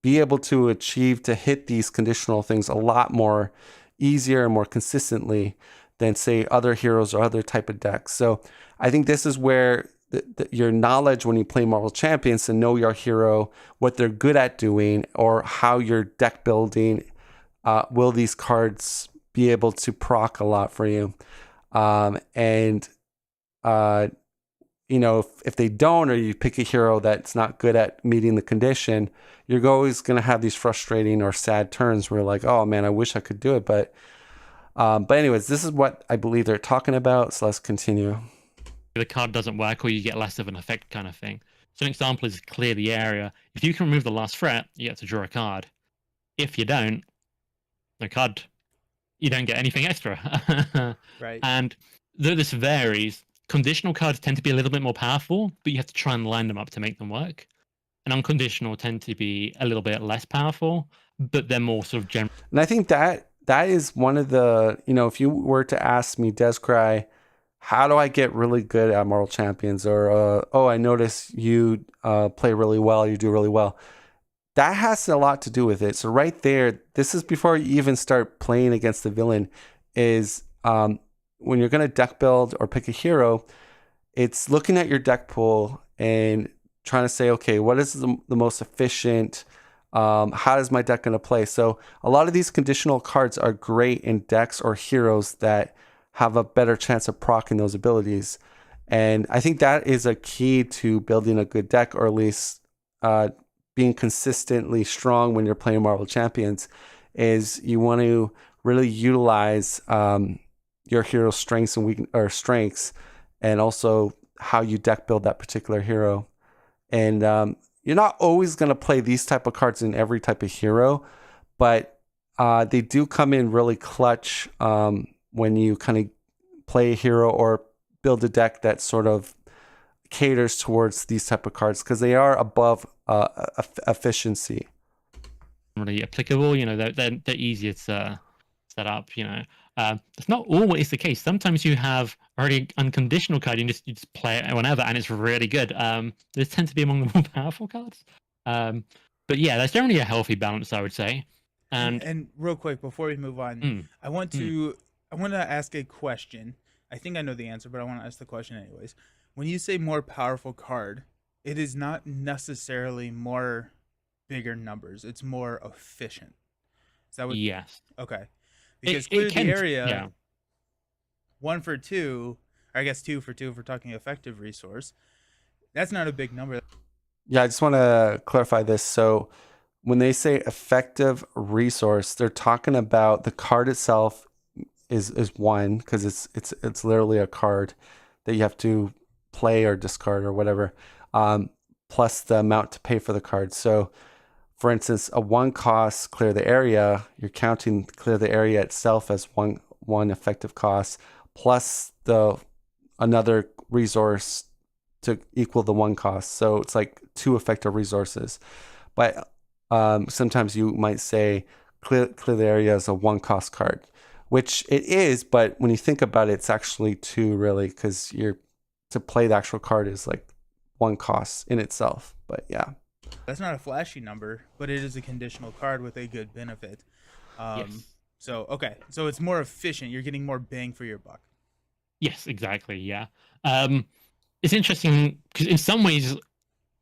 [SPEAKER 1] be able to achieve to hit these conditional things a lot more easier and more consistently than say other heroes or other type of decks. So I think this is where your knowledge when you play Marvel Champions to know your hero, what they're good at doing, or how you're deck building, will these cards be able to proc a lot for you? If they don't, or you pick a hero that's not good at meeting the condition, you're always going to have these frustrating or sad turns where you're like, oh man, I wish I could do it. But anyways, this is what I believe they're talking about. So let's continue.
[SPEAKER 3] The card doesn't work or you get less of an effect kind of thing. So an example is Clear the Area. If you can remove the last threat, you get to draw a card. If you don't, you don't get anything extra.
[SPEAKER 2] Right.
[SPEAKER 3] And though this varies, conditional cards tend to be a little bit more powerful, but you have to try and line them up to make them work. And unconditional tend to be a little bit less powerful, but they're more sort of general.
[SPEAKER 1] And I think that is one of the, if you were to ask me, Descry, how do I get really good at Marvel Champions? Or, I notice you play really well, you do really well. That has a lot to do with it. So right there, this is before you even start playing against the villain, is when you're going to deck build or pick a hero, it's looking at your deck pool and trying to say, okay, what is the most efficient? How is my deck going to play? So a lot of these conditional cards are great in decks or heroes that have a better chance of proccing those abilities. And I think that is a key to building a good deck, or at least being consistently strong when you're playing Marvel Champions, is you want to really utilize your hero's strengths and strengths, and also how you deck build that particular hero. And you're not always going to play these type of cards in every type of hero, but they do come in really clutch when you kind of play a hero or build a deck that sort of caters towards these type of cards, because they are above efficiency.
[SPEAKER 3] Really applicable, they're easier to set up. It's not always the case. Sometimes you have already unconditional card, you just play it whenever, and it's really good. Those tend to be among the more powerful cards. But yeah, that's generally a healthy balance, I would say.
[SPEAKER 2] And real quick before we move on, I want to ask a question. I think I know the answer, but I want to ask the question anyways. When you say more powerful card, it is not necessarily more bigger numbers. It's more efficient. Is that what?
[SPEAKER 3] Yes.
[SPEAKER 2] Okay. Because Clear the Area, 1 for 2, or I guess 2 for 2 if we're talking effective resource, that's not a big number.
[SPEAKER 1] Yeah, I just want to clarify this. So when they say effective resource, they're talking about the card itself is 1, because it's literally a card that you have to play or discard or whatever, plus the amount to pay for the card. So for instance, a 1 cost Clear the Area, you're counting Clear the Area itself as one effective cost, plus the another resource to equal the one cost. So it's like two effective resources. But sometimes you might say clear the area is a one cost card, which it is. But when you think about it, it's actually two really, because to play the actual card is like one cost in itself. But yeah.
[SPEAKER 2] That's not a flashy number, but it is a conditional card with a good benefit.
[SPEAKER 3] Yes.
[SPEAKER 2] So okay, so it's more efficient. You're getting more bang for your buck.
[SPEAKER 3] Yes, exactly. Yeah. It's interesting because in some ways,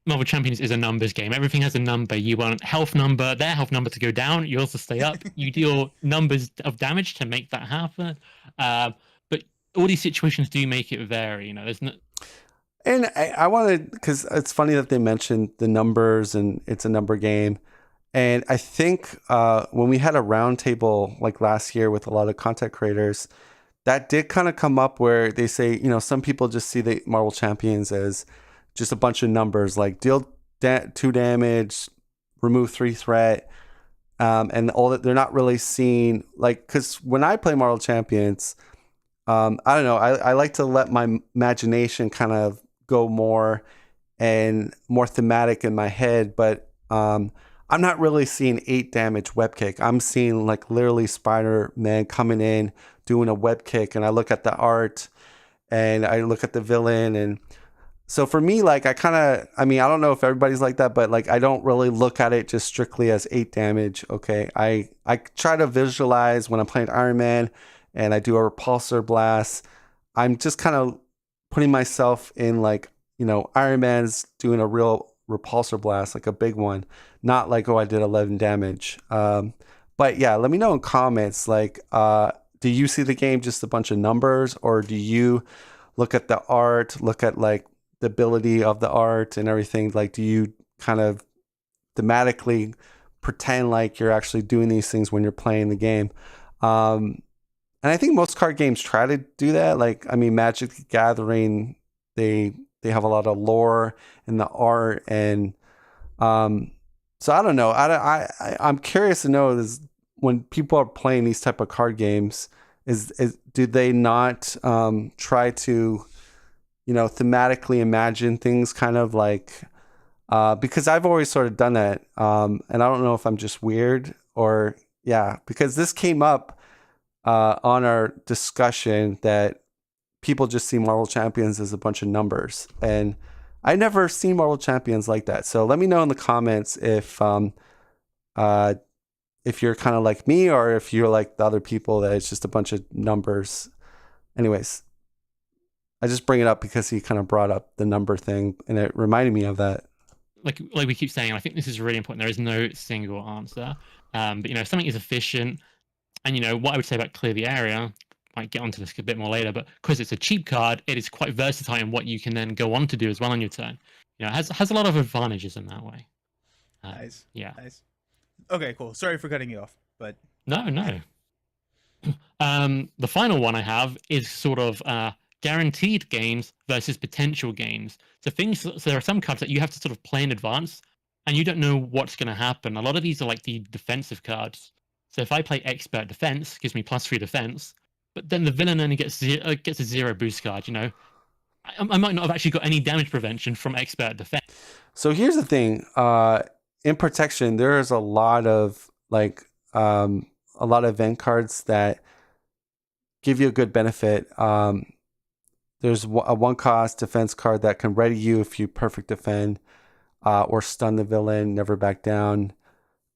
[SPEAKER 3] Marvel Champions is a numbers game. Everything has a number. You want their health number to go down, yours to stay up. You deal numbers of damage to make that happen. But all these situations do make it vary. You know, there's no.
[SPEAKER 1] And I wanted, because it's funny that they mentioned the numbers and it's a number game. And I think when we had a roundtable like last year with a lot of content creators, that did kind of come up where they say, some people just see the Marvel Champions as just a bunch of numbers, like deal 2 damage, remove 3 threat, and all that. They're not really seeing, like, because when I play Marvel Champions, I don't know, I like to let my imagination kind of go more and more thematic in my head, but I'm not really seeing 8 damage web kick. I'm seeing like literally Spider-Man coming in, doing a web kick, and I look at the art and I look at the villain. And so for me, like I don't know if everybody's like that, but like I don't really look at it just strictly as 8 damage. Okay. I try to visualize when I'm playing Iron Man and I do a repulsor blast. I'm just kind of putting myself in like, Iron Man's doing a real repulsor blast, like a big one, not like, oh, I did 11 damage. But yeah, let me know in comments, like, do you see the game just a bunch of numbers, or do you look at the art, look at like the ability of the art and everything? Like, do you kind of thematically pretend like you're actually doing these things when you're playing the game? And I think most card games try to do that. Like, I mean, Magic the Gathering, they have a lot of lore in the art, and so I don't know. I'm curious to know is when people are playing these type of card games, is do they not try to thematically imagine things, kind of like because I've always sort of done that, and I don't know if I'm just weird or yeah, because this came up on our discussion that people just see Marvel Champions as a bunch of numbers, and I never seen Marvel Champions like that. So let me know in the comments if you're kind of like me, or if you're like the other people that it's just a bunch of numbers. Anyways, I just bring it up because he kind of brought up the number thing, and it reminded me of that.
[SPEAKER 3] Like we keep saying, I think this is really important. There is no single answer. But if something is efficient, and what I would say about clear the area, might get onto this a bit more later, but because it's a cheap card, it is quite versatile in what you can then go on to do as well on your turn. It has a lot of advantages in that way.
[SPEAKER 2] Nice.
[SPEAKER 3] Yeah.
[SPEAKER 2] Nice. Okay, cool. Sorry for cutting you off, but
[SPEAKER 3] No. The final one I have is sort of guaranteed gains versus potential gains. So there are some cards that you have to sort of play in advance, and you don't know what's going to happen. A lot of these are like the defensive cards. So if I play Expert Defense, gives me +3 defense, but then the villain only gets a 0 boost card. I might not have actually got any damage prevention from Expert Defense.
[SPEAKER 1] So here's the thing. In protection, there is a lot of event cards that give you a good benefit. There's a 1 cost defense card that can ready you if you perfect defend or stun the villain, never back down.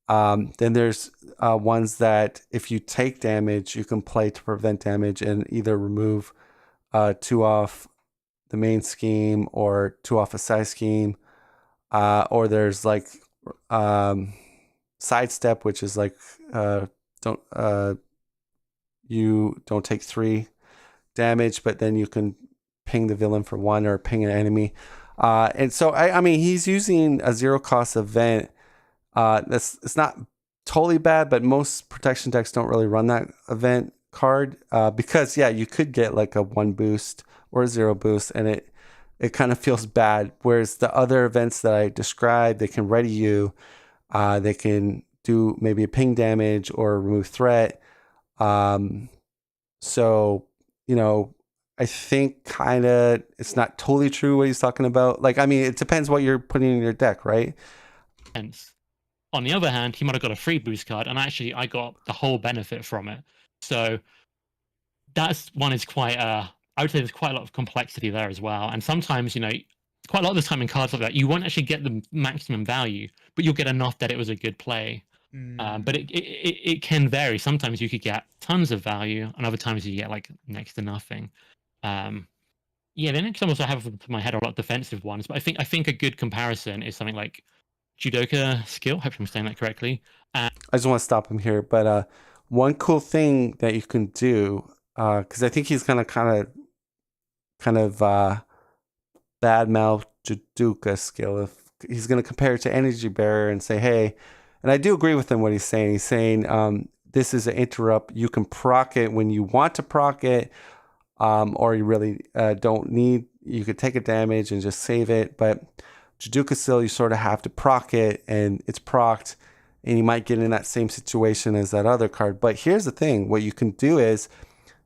[SPEAKER 1] Then there's ones that if you take damage, you can play to prevent damage and either remove 2 off the main scheme or 2 off a side scheme. Or there's like sidestep, which is like you don't take 3 damage, but then you can ping the villain for 1 or ping an enemy. And so I mean he's using a 0 cost event. It's not totally bad, but most protection decks don't really run that event card because you could get like a 1 boost or a 0 boost, and it kind of feels bad. Whereas the other events that I described, they can ready you, they can do maybe a ping damage or remove threat. So I think kind of it's not totally true what he's talking about. Like, I mean, it depends what you're putting in your deck, right?
[SPEAKER 3] Hence, on the other hand, he might have got a free boost card, and actually, I got the whole benefit from it. So that's one is quite. I would say there's quite a lot of complexity there as well. And sometimes, quite a lot of the time in cards like that, you won't actually get the maximum value, but you'll get enough that it was a good play. But it can vary. Sometimes you could get tons of value, and other times you get like next to nothing. Yeah, the next examples I have off my head are a lot of defensive ones, but I think a good comparison is something like Judoka skill. Hope I'm saying that correctly.
[SPEAKER 1] I just want to stop him here, but one cool thing that you can do, because I think he's gonna kind of badmouth Judoka skill. If he's gonna compare it to Energy Barrier and say, hey, and I do agree with him what he's saying. He's saying this is an interrupt. You can proc it when you want to proc it. Or you really don't need, you could take a damage and just save it. But Judoka Seal, you sort of have to proc it, and it's procced, and you might get in that same situation as that other card. But here's the thing, what you can do is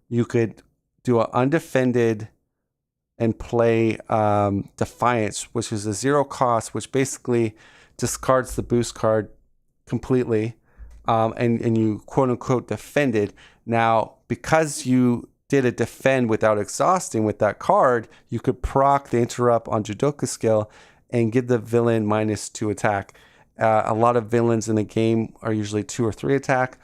[SPEAKER 1] you could do an undefended and play Defiance, which is a 0 cost, which basically discards the boost card completely, and you quote unquote defended. Now, because you did a defend without exhausting with that card, you could proc the interrupt on Judoka skill and give the villain -2 attack. A lot of villains in the game are usually 2 or 3 attack,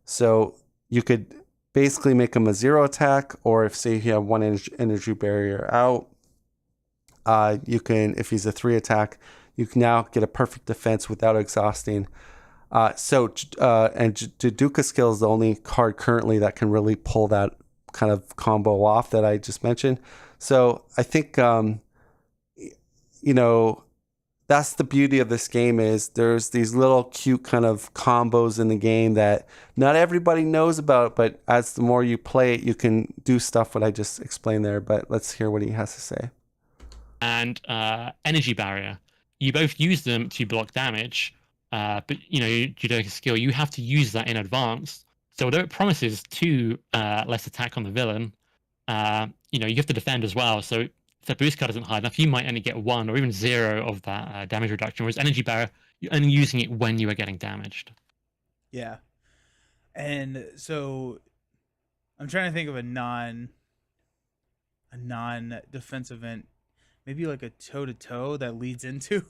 [SPEAKER 1] so you could basically make him a 0 attack, or if say you have 1 energy barrier out, you can, if he's a 3 attack, you can now get a perfect defense without exhausting. And Judoka skill is the only card currently that can really pull that kind of combo off that I just mentioned. So I think that's the beauty of this game, is there's these little cute kind of combos in the game that not everybody knows about, but as the more you play it, you can do stuff what I just explained there. But let's hear what he has to say.
[SPEAKER 3] And Energy Barrier, you both use them to block damage, but Judoka skill, you have to use that in advance. So although it promises 2 less attack on the villain, you have to defend as well. So if the boost card isn't high enough, you might only get 1 or even 0 of that damage reduction. Whereas Energy Barrier, you're only using it when you are getting damaged.
[SPEAKER 2] Yeah. And so I'm trying to think of a non-defense event, maybe like a toe-to-toe that leads into.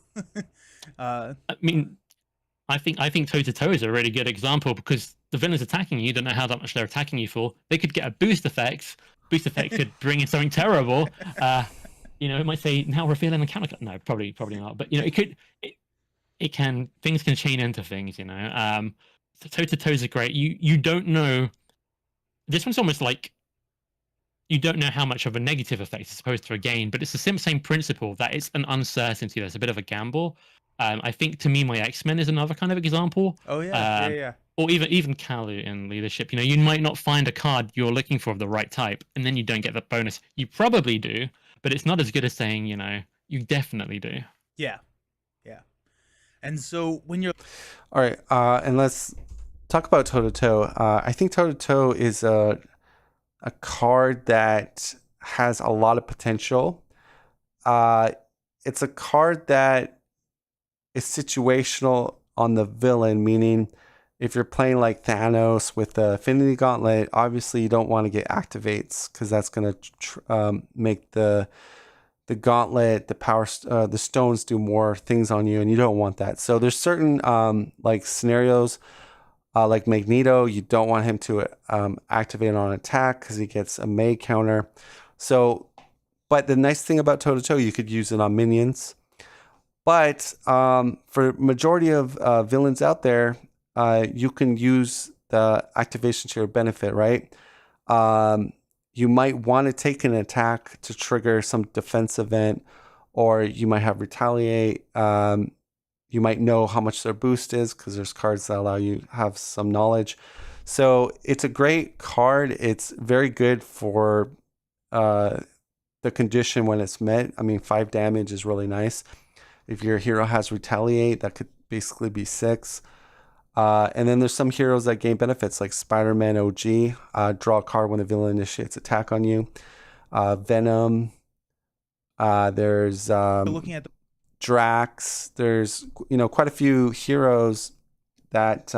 [SPEAKER 3] I mean, I think toe-to-toe is a really good example, because the villain's attacking you, don't know how much they're attacking you for. They could get a boost effect. Boost effect could bring in something terrible. It might say, now we're feeling the counter. No, probably not. But things can chain into things. So toe-to-toes are great. You don't know. This one's almost like you don't know how much of a negative effect as opposed to a gain, but it's the same principle that it's an uncertainty. There's a bit of a gamble. I think, to me, my X-Men is another kind of example.
[SPEAKER 2] Oh yeah, yeah.
[SPEAKER 3] Or even Kalu in Leadership. You might not find a card you're looking for of the right type, and then you don't get the bonus. You probably do, but it's not as good as saying, you definitely do.
[SPEAKER 2] Yeah. And so when you're...
[SPEAKER 1] All right, and let's talk about toe-to-toe. I think toe-to-toe is a card that has a lot of potential. It's a card that is situational on the villain, meaning if you're playing like Thanos with the Affinity Gauntlet, obviously you don't want to get activates, because that's going to make the gauntlet, the power, the stones do more things on you, and you don't want that. So there's certain like scenarios, like Magneto, you don't want him to activate on attack because he gets a May counter. So, but the nice thing about toe-to-toe, you could use it on minions. But for majority of villains out there, you can use the activation to your benefit, right? You might want to take an attack to trigger some defense event, or you might have retaliate. You might know how much their boost is, because there's cards that allow you to have some knowledge. So it's a great card. It's very good for the condition when it's met. I mean, 5 damage is really nice. If your hero has retaliate, that could basically be 6. And then there's some heroes that gain benefits, like Spider-Man OG. Draw a card when the villain initiates attack on you. Venom. There's
[SPEAKER 2] Looking at the
[SPEAKER 1] Drax. There's quite a few heroes that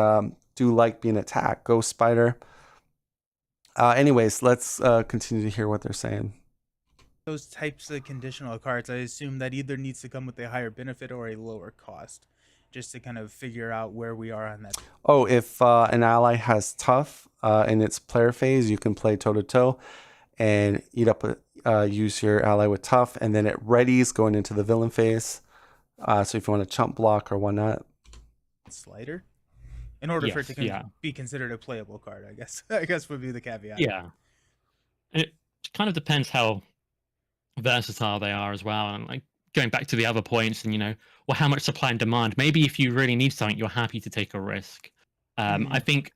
[SPEAKER 1] do like being attacked. Ghost Spider. Anyways, let's continue to hear what they're saying.
[SPEAKER 2] those types of conditional cards, I assume that either needs to come with a higher benefit or a lower cost, just to kind of figure out where we are on that.
[SPEAKER 1] Oh, if an ally has tough in its player phase, you can play toe to toe and use your ally with tough, and then it readies going into the villain phase. So if you want to chump block or whatnot.
[SPEAKER 2] Slider, in order for it to
[SPEAKER 3] yeah.
[SPEAKER 2] be considered a playable card, I guess. I guess would be the caveat.
[SPEAKER 3] Yeah, and it kind of depends how versatile they are as well. And like going back to the other points, and well, how much supply and demand. Maybe if you really need something, you're happy to take a risk. I think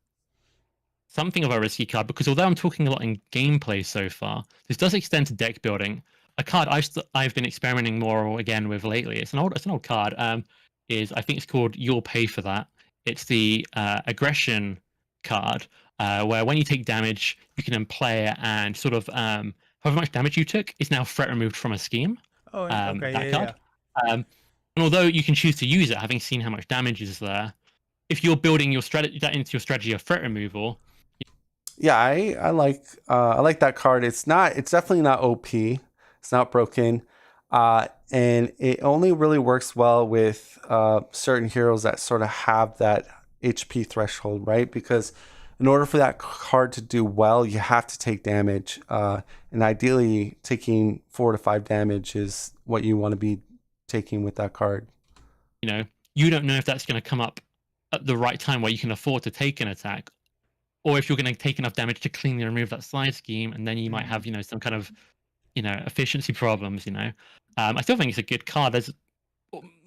[SPEAKER 3] something of a risky card, because although I'm talking a lot in gameplay so far, this does extend to deck building. A card I've been experimenting more again with lately. It's an old card. Is I think it's called You'll Pay for That. It's the aggression card, where when you take damage, you can then play it, and sort of however much damage you took is now threat removed from a scheme.
[SPEAKER 2] Oh, okay,
[SPEAKER 3] That
[SPEAKER 2] yeah,
[SPEAKER 3] card. And although you can choose to use it, having seen how much damage is there, if you're building your strategy that into your strategy of threat removal.
[SPEAKER 1] Yeah, I like that card. It's definitely not OP. It's not broken. And it only really works well with certain heroes that sort of have that HP threshold, right? Because in order for that card to do well, you have to take damage. And ideally, taking 4 to 5 damage is what you want to be taking with that card.
[SPEAKER 3] You don't know if that's going to come up at the right time where you can afford to take an attack, or if you're going to take enough damage to cleanly remove that side scheme, and then you might have some kind of efficiency problems. I still think it's a good card. There's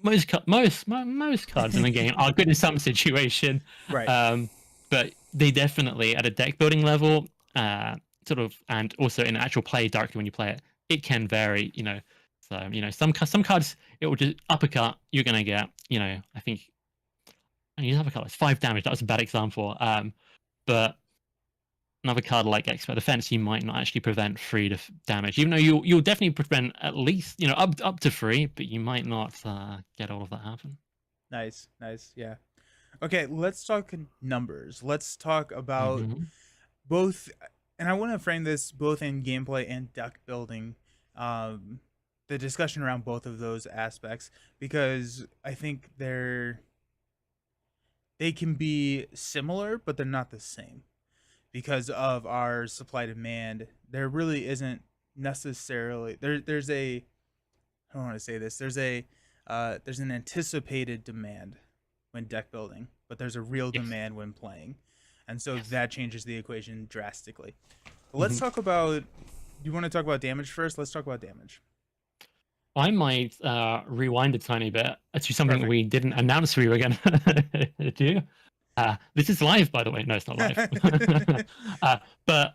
[SPEAKER 3] most cards in the game are good in some situation,
[SPEAKER 2] right?
[SPEAKER 3] But they definitely at a deck building level, sort of, and also in actual play directly when you play it, it can vary. So some cards it will just uppercut. You're gonna get I think you uppercut. It's 5 damage. That was a bad example. But another card like Expert Defense, you might not actually prevent 3 damage, even though you'll definitely prevent at least up to 3, but you might not get all of that happen.
[SPEAKER 2] Nice, yeah. Okay, let's talk numbers. Let's talk about both, and I want to frame this both in gameplay and deck building. The discussion around both of those aspects, because I think they can be similar, but they're not the same. Because of our supply demand, there really isn't necessarily there's a I don't want to say this. There's an anticipated demand when deck building, but there's a real demand when playing, and so that changes the equation drastically. But let's talk about. You want to talk about damage first? Let's talk about damage.
[SPEAKER 3] I might rewind a tiny bit to something we didn't announce we were going to do. This is live, by the way. No, it's not live. But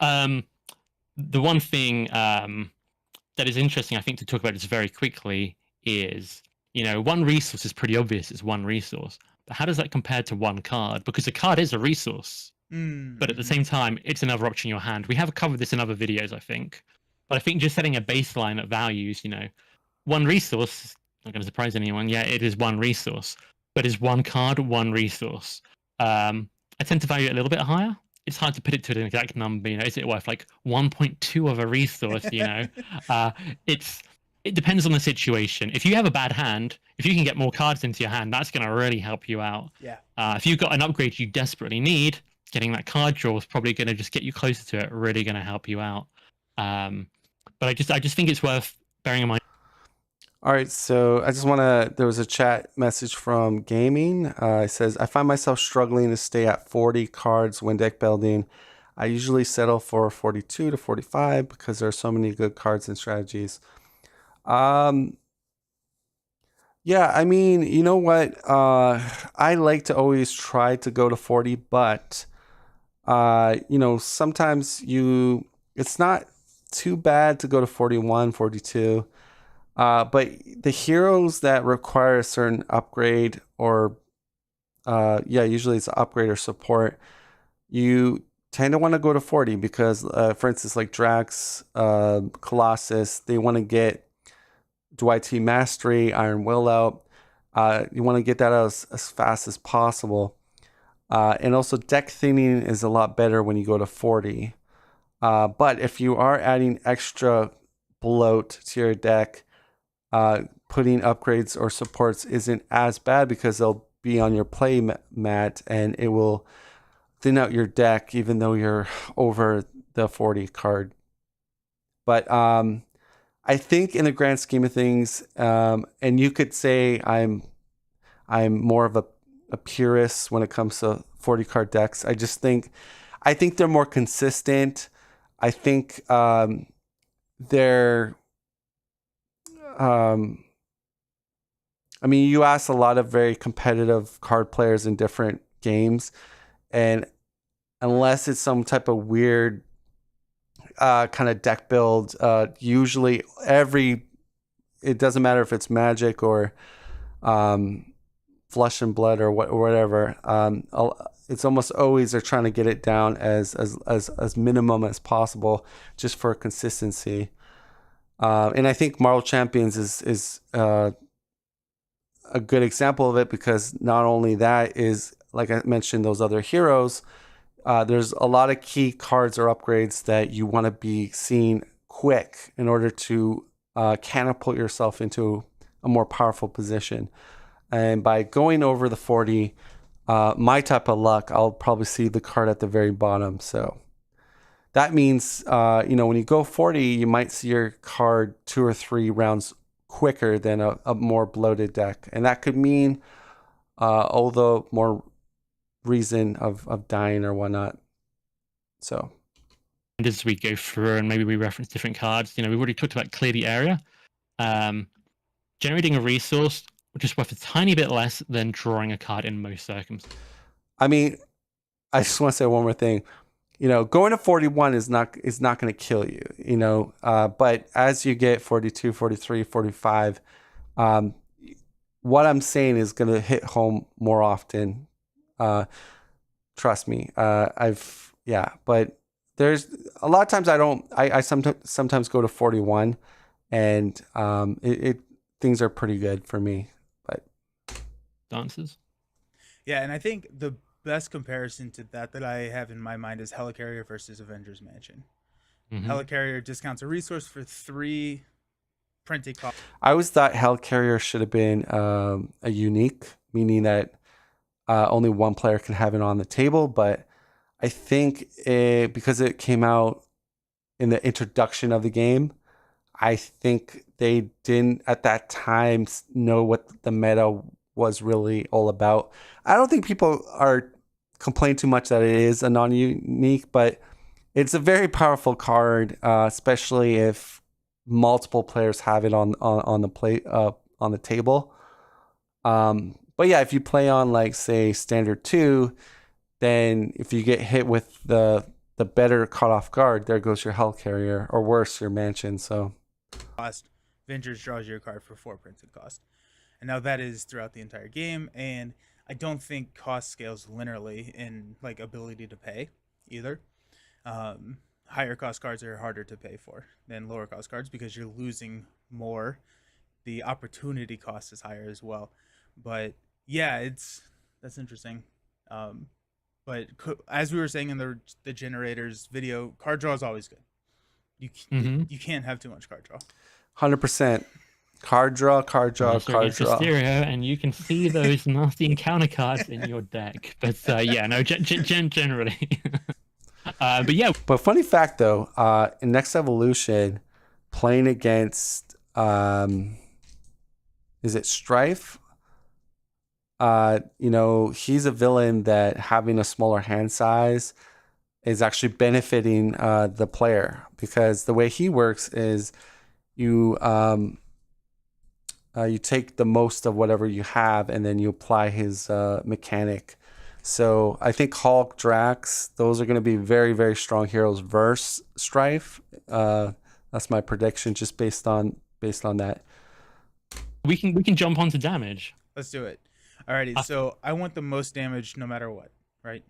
[SPEAKER 3] the one thing that is interesting, I think, to talk about just very quickly is, one resource is pretty obvious. It's one resource. But how does that compare to one card? Because a card is a resource. But at the same time, it's another option in your hand. We have covered this in other videos, I think. But I think just setting a baseline of values, one resource, not going to surprise anyone. Yeah, it is one resource. But is one card one resource? I tend to value it a little bit higher. It's hard to put it to an exact number. Is it worth like 1.2 of a resource? It depends on the situation. If you have a bad hand, if you can get more cards into your hand, that's going to really help you out.
[SPEAKER 2] Yeah.
[SPEAKER 3] If you've got an upgrade you desperately need, getting that card draw is probably going to just get you closer to it. Really going to help you out. But I just think it's worth bearing in mind.
[SPEAKER 1] All right, so I just want to, there was a chat message from Gaming. It says, I find myself struggling to stay at 40 cards when deck building. I usually settle for 42 to 45 because there are so many good cards and strategies. Yeah, I mean, you know what? I like to always try to go to 40, but, sometimes it's not too bad to go to 41, 42. But the heroes that require a certain upgrade or, usually it's upgrade or support, you tend to want to go to 40 because, for instance, like Drax, Colossus, they want to get Dwight T Mastery, Iron Will out. You want to get that out as fast as possible. And also, deck thinning is a lot better when you go to 40. But if you are adding extra bloat to your deck, putting upgrades or supports isn't as bad because they'll be on your play mat and it will thin out your deck even though you're over the 40 card. But I think in the grand scheme of things, and you could say I'm more of a purist when it comes to 40 card decks. I think they're more consistent. I think they're I mean, you ask a lot of very competitive card players in different games, and unless it's some type of weird kind of deck build, usually it doesn't matter if it's Magic or Flesh and Blood or whatever. It's almost always they're trying to get it down as minimum as possible, just for consistency. And I think Marvel Champions is a good example of it because not only that is, like I mentioned, those other heroes. There's a lot of key cards or upgrades that you want to be seeing quick in order to catapult yourself into a more powerful position. And by going over the 40, my type of luck, I'll probably see the card at the very bottom. So that means, when you go 40, you might see your card 2 or 3 rounds quicker than a more bloated deck. And that could mean all the more reason of dying or whatnot. So
[SPEAKER 3] as we go through and maybe we reference different cards, we've already talked about clear the area. Generating a resource which is worth a tiny bit less than drawing a card in most circumstances.
[SPEAKER 1] I mean, I just want to say one more thing. Going to 41 is not going to kill you, but as you get 42, 43, 45, what I'm saying is going to hit home more often. Trust me. But there's a lot of times I sometimes go to 41 and things are pretty good for me, but
[SPEAKER 3] dances.
[SPEAKER 2] Yeah. And I think the best comparison to that I have in my mind is Helicarrier versus Avengers Mansion. Mm-hmm. Helicarrier discounts a resource for 3 printed copies.
[SPEAKER 1] I always thought Helicarrier should have been a unique, meaning that only one player can have it on the table. But I think because it came out in the introduction of the game, I think they didn't at that time know what the meta was really all about. I don't think people are complaining too much that it is a non-unique, but it's a very powerful card, especially if multiple players have it on the table. But yeah, if you play on like say standard 2, then if you get hit with the better caught off guard, there goes your Helicarrier, or worse, your Mansion. So
[SPEAKER 2] Avengers draws you a card for 4 printed cost. And now that is throughout the entire game, and I don't think cost scales linearly in like ability to pay either. Higher cost cards are harder to pay for than lower cost cards because you're losing more. The opportunity cost is higher as well. But yeah, that's interesting. But as we were saying in the generators video, card draw is always good. You can't have too much card draw.
[SPEAKER 1] 100%. Card draw.
[SPEAKER 3] Stereo, and you can see those nasty encounter cards in your deck. But generally. But yeah.
[SPEAKER 1] But funny fact though, in Next Evolution, playing against is it Strife? He's a villain that having a smaller hand size is actually benefiting the player, because the way he works is you take the most of whatever you have and then you apply his mechanic. So I think Hulk, Drax, those are going to be very, very strong heroes versus Strife. That's my prediction, just based on that.
[SPEAKER 3] We can jump onto damage.
[SPEAKER 2] Let's do it. Alrighty, so I want the most damage no matter what, right?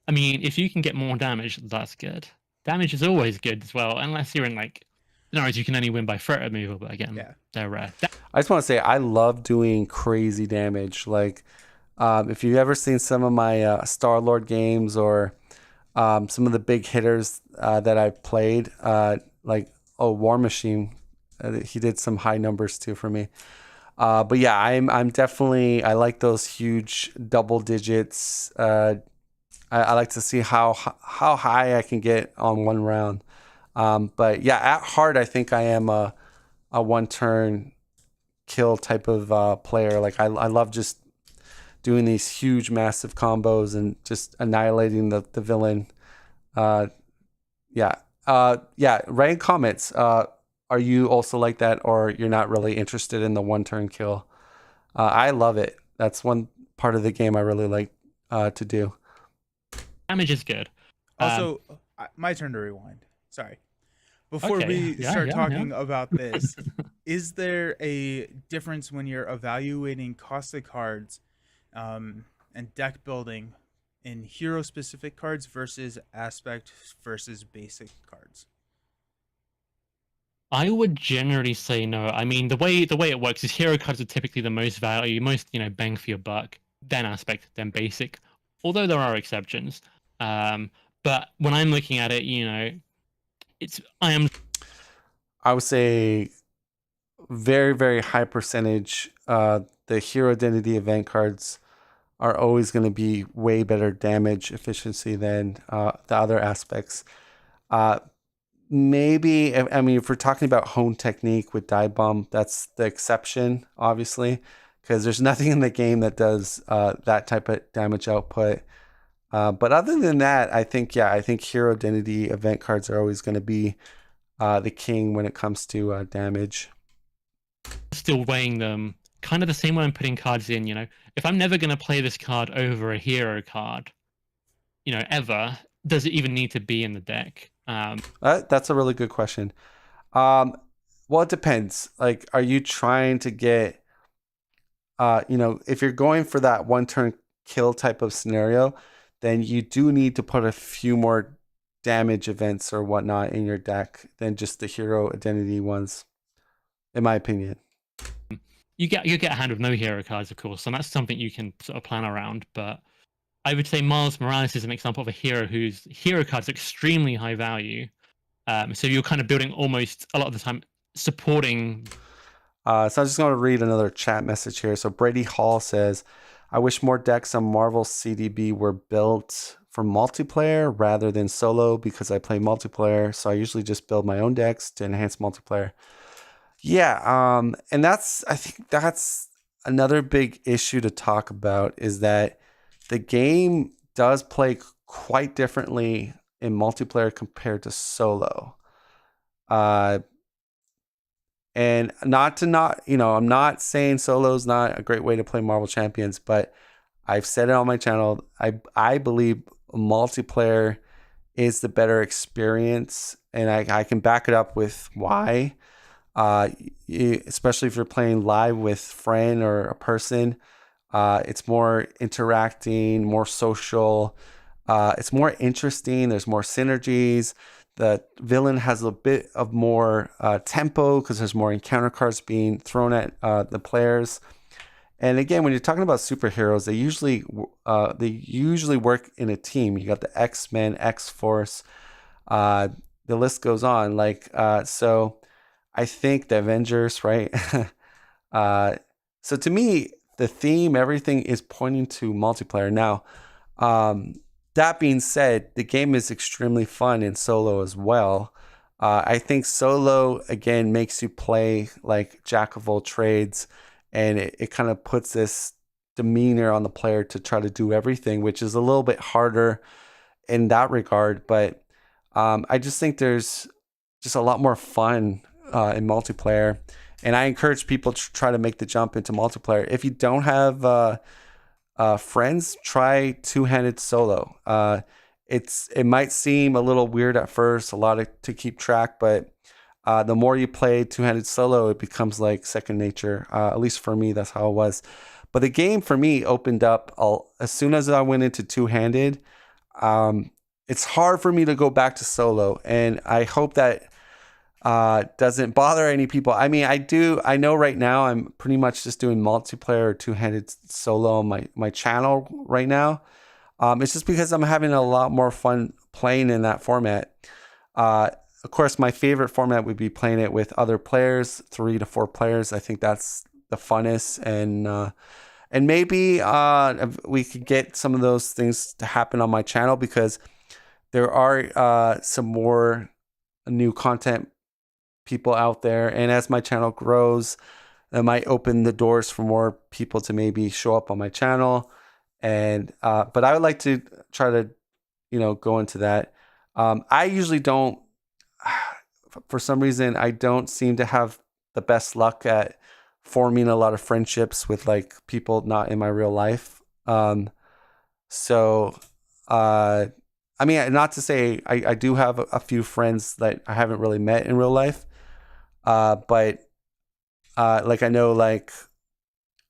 [SPEAKER 3] I mean, if you can get more damage, that's good. Damage is always good as well, unless you're in like, no, you can only win by threat removal, but again,
[SPEAKER 2] Yeah.
[SPEAKER 3] they're rare.
[SPEAKER 1] I just want to say I love doing crazy damage. Like, if you've ever seen some of my Star Lord games or some of the big hitters that I've played, like War Machine, he did some high numbers too for me. But yeah, I'm definitely, I like those huge double digits. I like to see how high I can get on one round. But yeah, at heart, I think I am a one turn kill type of player. Like I love just doing these huge, massive combos and just annihilating the villain. Uh, yeah. Yeah. Write in comments. Are you also like that, or you're not really interested in the one turn kill? I love it. That's one part of the game I really like to do.
[SPEAKER 3] Damage is good.
[SPEAKER 2] Also, my turn to rewind. Sorry. Before
[SPEAKER 3] Okay,
[SPEAKER 2] we
[SPEAKER 3] yeah,
[SPEAKER 2] start
[SPEAKER 3] yeah,
[SPEAKER 2] talking
[SPEAKER 3] yeah.
[SPEAKER 2] about this, is there a difference when you're evaluating cost of cards and deck building in hero specific cards versus aspect versus basic cards?
[SPEAKER 3] I would generally say no. I mean, the way it works is hero cards are typically the most value, most bang for your buck, then aspect, then basic. Although there are exceptions, but when I'm looking at it,
[SPEAKER 1] I would say very, very high percentage. The hero identity event cards are always going to be way better damage efficiency than the other aspects. Maybe, I mean, if we're talking about hone technique with dive bomb, that's the exception, obviously, because there's nothing in the game that does that type of damage output. But other than that, I think hero identity event cards are always going to be the king when it comes to damage.
[SPEAKER 3] still weighing them kind of the same way I'm putting cards in. If I'm never going to play this card over a hero card, ever, does it even need to be in the deck?
[SPEAKER 1] That's a really good question. Well, it depends. Like, are you trying to get, if you're going for that one turn kill type of scenario, then you do need to put a few more damage events or whatnot in your deck than just the hero identity ones, in my opinion.
[SPEAKER 3] You get a hand with no hero cards, of course, and that's something you can sort of plan around. But I would say Miles Morales is an example of a hero whose hero cards are extremely high value. So you're kind of building almost a lot of the time supporting.
[SPEAKER 1] So I'm just going to read another chat message here. So Brady Hall says, I wish more decks on Marvel CDB were built for multiplayer rather than solo because I play multiplayer. So I usually just build my own decks to enhance multiplayer. Yeah, and I think that's another big issue to talk about is that the game does play quite differently in multiplayer compared to solo. And I'm not saying solo is not a great way to play Marvel Champions, but I've said it on my channel. I believe multiplayer is the better experience, and I can back it up with why. Especially if you're playing live with a friend or a person, it's more interacting, more social. It's more interesting. There's more synergies. The villain has a bit of more tempo because there's more encounter cards being thrown at the players. And again, when you're talking about superheroes, they usually work in a team. You got the X-Men, X-Force. The list goes on. So I think the Avengers, right? So to me, the theme, everything is pointing to multiplayer. Now, that being said, the game is extremely fun in solo as well. I think solo, again, makes you play like jack of all trades, and it kind of puts this demeanor on the player to try to do everything, which is a little bit harder in that regard. But I just think there's just a lot more fun in multiplayer. And I encourage people to try to make the jump into multiplayer. If you don't have friends, try two-handed solo. It might seem a little weird at first, a lot to keep track, but the more you play two-handed solo, it becomes like second nature. At least for me, that's how it was. But the game for me opened up as soon as I went into two-handed. it's hard for me to go back to solo, and I hope that doesn't bother any people. I mean, I know right now I'm pretty much just doing multiplayer or two-handed solo on my channel right now. It's just because I'm having a lot more fun playing in that format. Of course, my favorite format would be playing it with other players, 3 to 4 players. I think that's the funnest, and maybe we could get some of those things to happen on my channel, because there are some more new content people out there, and as my channel grows, it might open the doors for more people to maybe show up on my channel. And but I would like to try to go into that. I usually don't, for some reason I don't seem to have the best luck at forming a lot of friendships with like people not in my real life. So I mean, not to say I do have a few friends that I haven't really met in real life. But like I know, like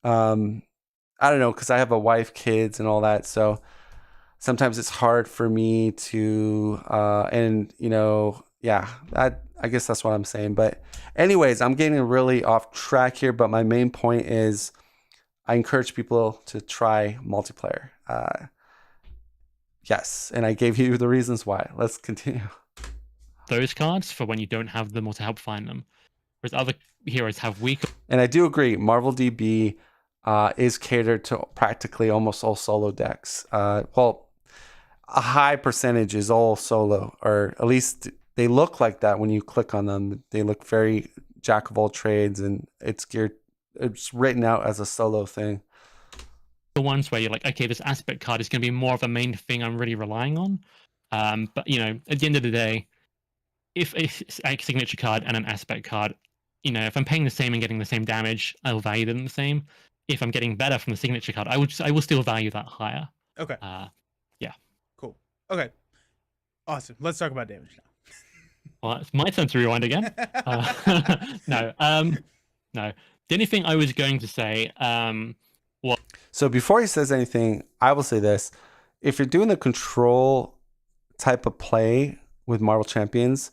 [SPEAKER 1] I don't know, because I have a wife, kids, and all that. So sometimes it's hard for me to and yeah, I guess that's what I'm saying. But anyways, I'm getting really off track here. But my main point is I encourage people to try multiplayer. Yes, and I gave you the reasons why. Let's continue.
[SPEAKER 3] Those cards for when you don't have them or to help find them. Whereas other heroes have weaker.
[SPEAKER 1] And I do agree, Marvel DB is catered to practically almost all solo decks. Well, a high percentage is all solo, or at least they look like that when you click on them. They look very jack of all trades, and it's written out as a solo thing.
[SPEAKER 3] The ones where you're like, okay, this aspect card is going to be more of a main thing I'm really relying on. But at the end of the day, if a signature card and an aspect card, if I'm paying the same and getting the same damage, I'll value them the same. If I'm getting better from the signature card, I will still value that higher.
[SPEAKER 2] Okay.
[SPEAKER 3] Yeah.
[SPEAKER 2] Cool. Okay. Awesome. Let's talk about damage now.
[SPEAKER 3] Well, it's my turn to rewind again. No. No. The only thing I was going to say,
[SPEAKER 1] So before he says anything, I will say this: if you're doing the control type of play with Marvel Champions,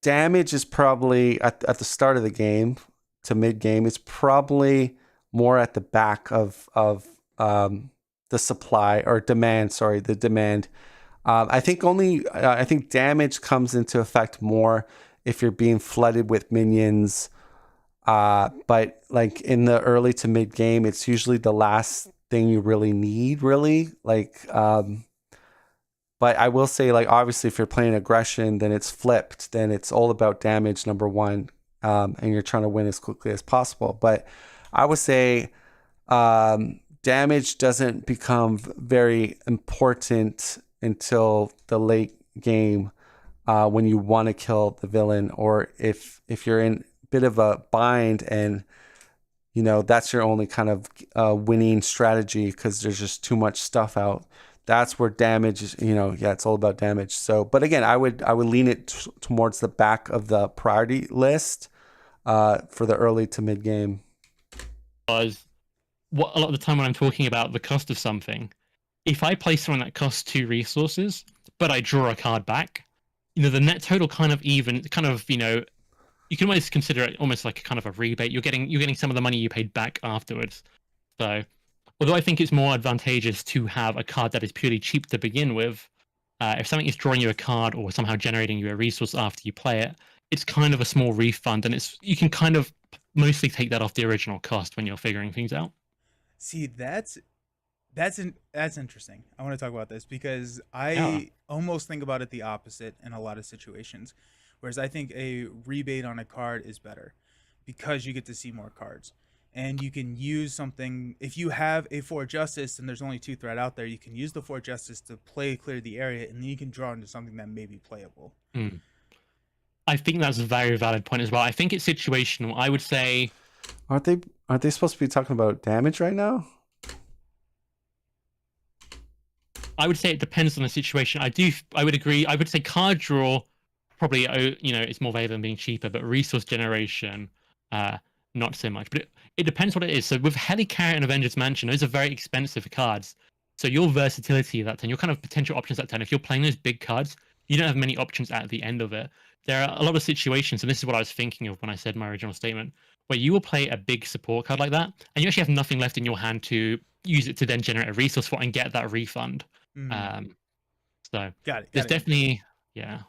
[SPEAKER 1] damage is probably at the start of the game to mid game. It's probably more at the back of the supply or demand. Sorry, the demand. I think damage comes into effect more if you're being flooded with minions. But like in the early to mid game, it's usually the last thing you really need, really. Like, but I will say, like, obviously, if you're playing aggression, then it's flipped. Then it's all about damage, number one, and you're trying to win as quickly as possible. But I would say damage doesn't become very important until the late game, when you want to kill the villain, or if you're in a bit of a bind and that's your only kind of winning strategy because there's just too much stuff out. That's where damage is, it's all about damage. So, but again, I would lean it towards the back of the priority list for the early to mid game.
[SPEAKER 3] Because a lot of the time when I'm talking about the cost of something, if I play something that costs 2 resources, but I draw a card back, the net total kind of even, you can almost consider it almost like a kind of a rebate. You're getting some of the money you paid back afterwards. So, although I think it's more advantageous to have a card that is purely cheap to begin with, if something is drawing you a card or somehow generating you a resource after you play it, it's kind of a small refund, and you can kind of mostly take that off the original cost when you're figuring things out.
[SPEAKER 2] See, that's interesting. I want to talk about this because I almost think about it the opposite in a lot of situations. Whereas I think a rebate on a card is better because you get to see more cards. And you can use something, if you have a 4 Justice and there's only 2 threat out there, you can use the 4 Justice to clear the area, and then you can draw into something that may be playable.
[SPEAKER 3] I think that's a very valid point as well. I think it's situational. I would say...
[SPEAKER 1] Aren't they supposed to be talking about damage right now?
[SPEAKER 3] I would say it depends on the situation. I would agree. I would say card draw... probably it's more valuable than being cheaper, but resource generation not so much. But it depends what it is. So with Helicarrier and Avengers Mansion, those are very expensive cards. So your versatility that turn, your kind of potential options that turn, if you're playing those big cards, you don't have many options at the end of it. There are a lot of situations, and this is what I was thinking of when I said my original statement, where you will play a big support card like that, and you actually have nothing left in your hand to use it to then generate a resource for and get that refund. So
[SPEAKER 2] Got it.
[SPEAKER 3] there's definitely, yeah.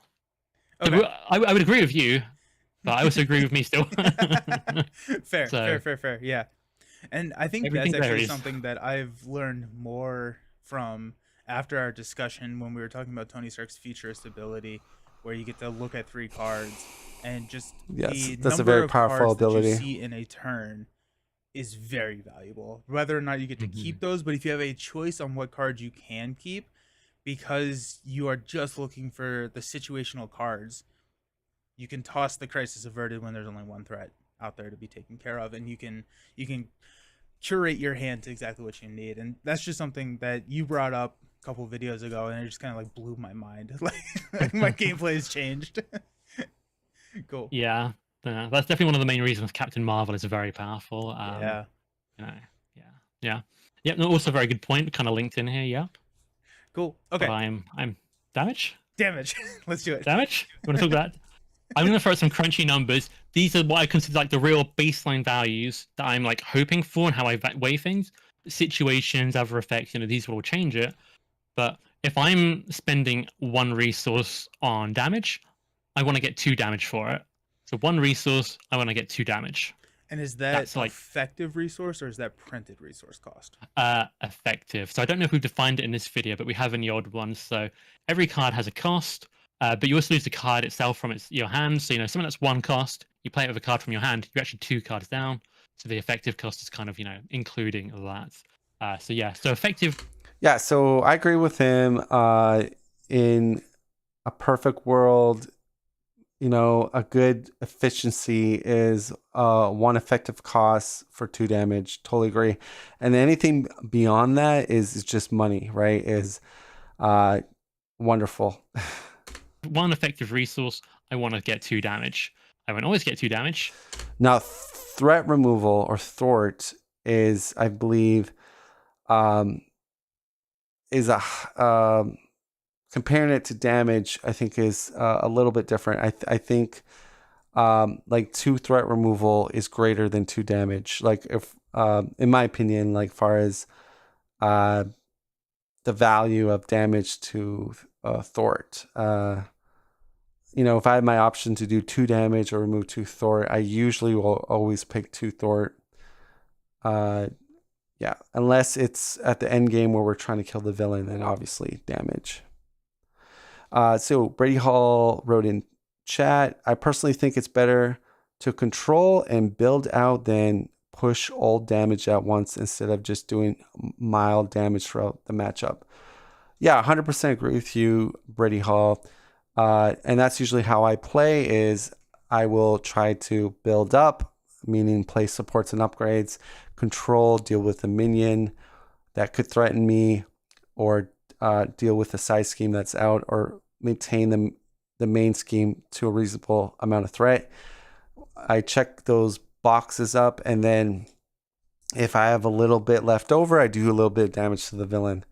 [SPEAKER 2] Okay.
[SPEAKER 3] So I would agree with you, but I also agree with me still.
[SPEAKER 2] Fair,
[SPEAKER 3] So
[SPEAKER 2] fair. Yeah. And I think that's
[SPEAKER 3] everything
[SPEAKER 2] actually
[SPEAKER 3] varies.
[SPEAKER 2] something that I've learned more from after our discussion when we were talking about Tony Stark's futurist ability, where you get to look at 3 cards and just
[SPEAKER 1] Yes,
[SPEAKER 2] the
[SPEAKER 1] that's a
[SPEAKER 2] number
[SPEAKER 1] very
[SPEAKER 2] of
[SPEAKER 1] powerful
[SPEAKER 2] cards that you
[SPEAKER 1] ability.
[SPEAKER 2] see in a turn is very valuable. Whether or not you get to
[SPEAKER 3] Mhm.
[SPEAKER 2] keep those, but if you have a choice on what cards you can keep, because you are just looking for the situational cards, you can toss the crisis averted when there's only one threat out there to be taken care of, and you can curate your hand to exactly what you need. And that's just something that you brought up a couple videos ago, and it just kind of like blew my mind. Like my gameplay has changed. Cool.
[SPEAKER 3] Yeah, that's definitely one of the main reasons Captain Marvel is very powerful.
[SPEAKER 2] Yeah.
[SPEAKER 3] You know, yeah. No, also a very good point, kind of linked in here. Yeah,
[SPEAKER 2] Cool.
[SPEAKER 3] but
[SPEAKER 2] Okay.
[SPEAKER 3] I'm damage.
[SPEAKER 2] Damage. Let's do it.
[SPEAKER 3] Damage. You want to talk about that? I'm going to throw some crunchy numbers. These are what I consider like the real baseline values that I'm like hoping for and how I weigh things. Situations, other effects, these will change it. But if I'm spending 1 resource on damage, I want to get 2 damage for it. So 1 resource, I want to get 2 damage.
[SPEAKER 2] And is that
[SPEAKER 3] That's like
[SPEAKER 2] effective resource or is that printed resource cost?
[SPEAKER 3] effective. So I don't know if we've defined it in this video, but we have in the old ones. So every card has a cost, but you also lose the card itself from your hand. So something that's 1 cost, you play it with a card from your hand, you're actually 2 cards down. So the effective cost is kind of including that. So yeah, so effective.
[SPEAKER 1] Yeah, so I agree with him. In a perfect world, a good efficiency is 1 effective cost for 2 damage. Totally agree. And anything beyond that is just money, right? Is wonderful.
[SPEAKER 3] 1 effective resource, I want to get 2 damage. I won't always get 2 damage.
[SPEAKER 1] Now, threat removal or thwart is, I believe, is comparing it to damage, I think is a little bit different. I think like 2 threat removal is greater than 2 damage. Like if, in my opinion, like far as the value of damage to thwart. If I had my option to do 2 damage or remove 2 thwart, I usually will always pick 2 thwart. Yeah, unless it's at the end game where we're trying to kill the villain, then obviously damage. So Brady Hall wrote in chat, I personally think it's better to control and build out than push all damage at once instead of just doing mild damage throughout the matchup. Yeah, 100% agree with you, Brady Hall. And that's usually how I play is I will try to build up, meaning play supports and upgrades, control, deal with a minion that could threaten me, or deal with the side scheme that's out, or maintain the main scheme to a reasonable amount of threat. I check those boxes up, and then if I have a little bit left over, I do a little bit of damage to the villain.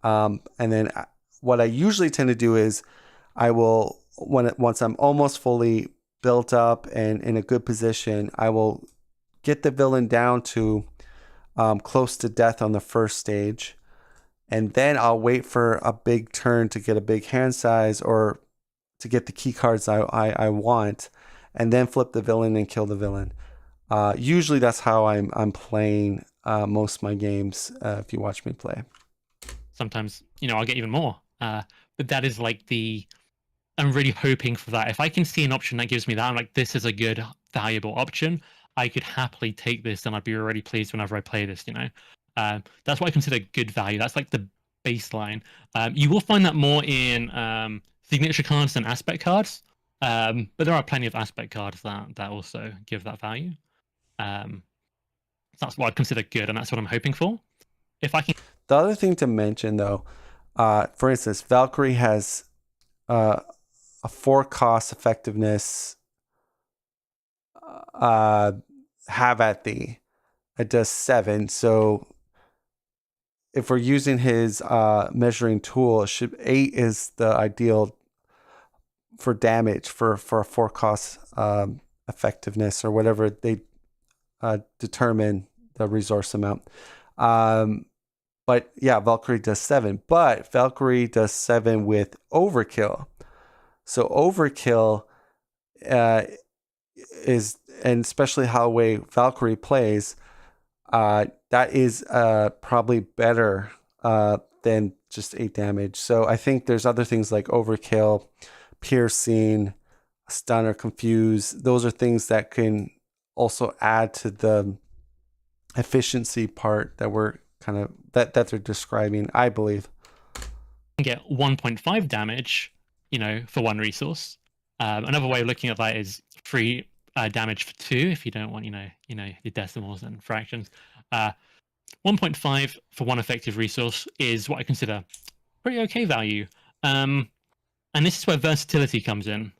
[SPEAKER 1] And then what I usually tend to do is I will, once I'm almost fully built up and in a good position, I will get the villain down to close to death on the first stage. And then I'll wait for a big turn to get a big hand size or to get the key cards I want, and then flip the villain and kill the villain. Usually that's how I'm playing most of my games if you watch me play.
[SPEAKER 3] Sometimes, I'll get even more. But that is like I'm really hoping for that. If I can see an option that gives me that, I'm like, this is a good, valuable option. I could happily take this and I'd be already pleased whenever I play this, That's what I consider good value. That's like the baseline. You will find that more in signature cards and aspect cards. But there are plenty of aspect cards that also give that value. That's what I'd consider good, and that's what I'm hoping for. If I can.
[SPEAKER 1] The other thing to mention, though, for instance, Valkyrie has a 4 cost effectiveness. Have at thee. It does 7, so if we're using his measuring tool, 8 is the ideal for damage for a 4 cost effectiveness or whatever they determine the resource amount. But yeah, Valkyrie does 7, but Valkyrie does 7 with overkill. So overkill is, and especially how the way Valkyrie plays, that is probably better than just 8 damage. So I think there's other things like overkill, piercing, stun or confuse. Those are things that can also add to the efficiency part that we're kind of that they're describing, I believe.
[SPEAKER 3] Get 1.5 damage, for 1 resource. Another way of looking at that is 3 damage for 2 if you don't want, your decimals and fractions. 1.5 for 1 effective resource is what I consider pretty okay value. And this is where versatility comes in.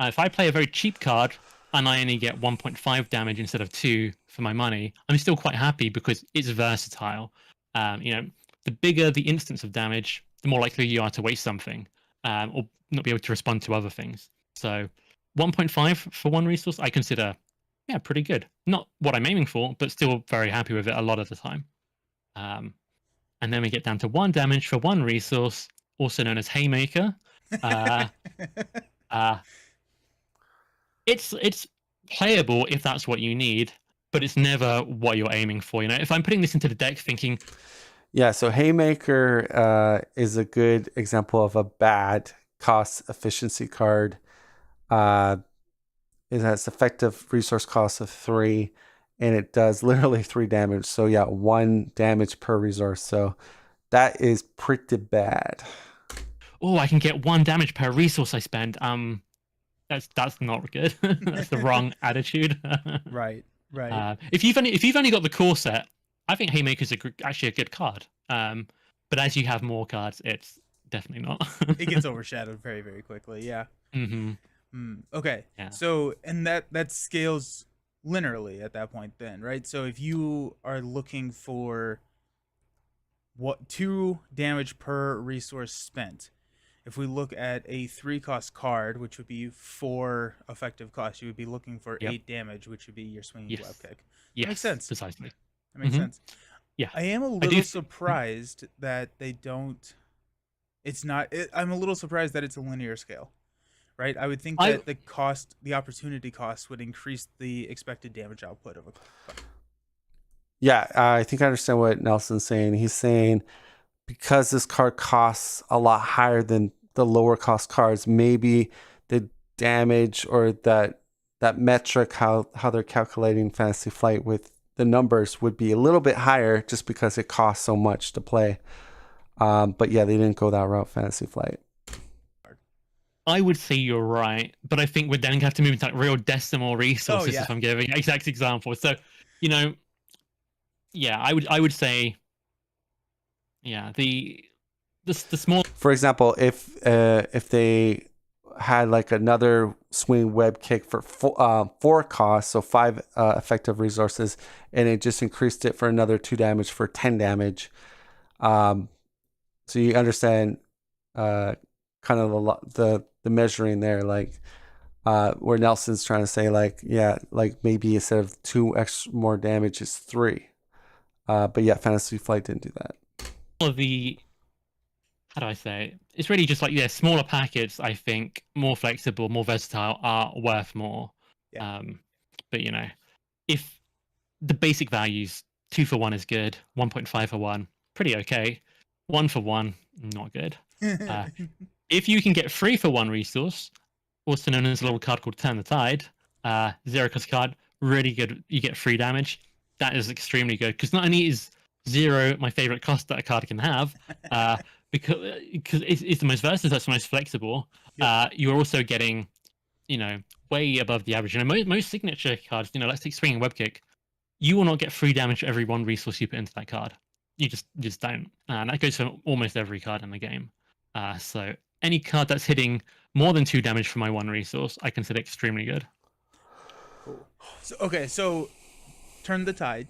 [SPEAKER 3] If I play a very cheap card and I only get 1.5 damage instead of 2 for my money, I'm still quite happy because it's versatile. The bigger the instance of damage, the more likely you are to waste something or not be able to respond to other things. So 1.5 for 1 resource, I consider, pretty good. Not what I'm aiming for, but still very happy with it a lot of the time. And then we get down to 1 damage for 1 resource, also known as Haymaker. It's playable if that's what you need, but it's never what you're aiming for. If I'm putting this into the deck thinking,
[SPEAKER 1] yeah, so Haymaker is a good example of a bad cost efficiency card. It has effective resource cost of 3, and it does literally 3 damage. So yeah, 1 damage per resource. So that is pretty bad.
[SPEAKER 3] Oh, I can get 1 damage per resource I spend. That's not good. That's the wrong attitude.
[SPEAKER 2] Right.
[SPEAKER 3] If you've only got the core set, I think Haymaker's actually a good card. But as you have more cards, it's definitely not.
[SPEAKER 2] It gets overshadowed very, very quickly. Yeah.
[SPEAKER 3] Mm-hmm.
[SPEAKER 2] Okay.
[SPEAKER 3] Yeah.
[SPEAKER 2] So, and that scales linearly at that point then, right? So if you are looking for 2 damage per resource spent, if we look at a 3 cost card, which would be 4 effective cost, you would be looking for 8 damage, which would be your swinging web kick. That makes sense.
[SPEAKER 3] Precisely.
[SPEAKER 2] That makes sense.
[SPEAKER 3] Yeah.
[SPEAKER 2] I am a little surprised that they don't. I'm a little surprised that it's a linear scale, right? I would think that the opportunity cost would increase the expected damage output of a card.
[SPEAKER 1] Yeah, I think I understand what Nelson's saying. He's saying because this card costs a lot higher than the lower cost cards, maybe the damage or that metric, how they're calculating Fantasy Flight with the numbers would be a little bit higher just because it costs so much to play. But yeah, they didn't go that route, Fantasy Flight.
[SPEAKER 3] I would say you're right, but I think we're then going to have to move into like real decimal resources if I'm giving exact examples. So, yeah, I would say, yeah, the small.
[SPEAKER 1] For example, if they had like another swing web kick for 4 costs, so 5 effective resources, and it just increased it for another 2 damage for 10 damage. So you understand kind of the measuring there, like where Nelson's trying to say, like, yeah, like maybe instead of 2 extra more damage is 3. But yeah, Fantasy Flight didn't do that.
[SPEAKER 3] Of the, how do I say? It's really just like, smaller packets, I think, more flexible, more versatile, are worth more.
[SPEAKER 2] Yeah.
[SPEAKER 3] But if the basic values, 2 for 1 is good, 1.5 for 1, pretty okay. 1 for 1, not good. If you can get 3 for 1 resource, also known as a little card called Turn the Tide, 0 cost card, really good. You get 3 damage. That is extremely good because not only is 0 my favorite cost that a card can have, because it's the most versatile, it's the most flexible. You're also getting, way above the average. Most signature cards, let's take Swinging Web Kick. You will not get 3 damage for every 1 resource you put into that card. You just don't. And that goes for almost every card in the game. So any card that's hitting more than 2 damage for my 1 resource, I consider extremely good.
[SPEAKER 2] Cool. So Turn the Tide,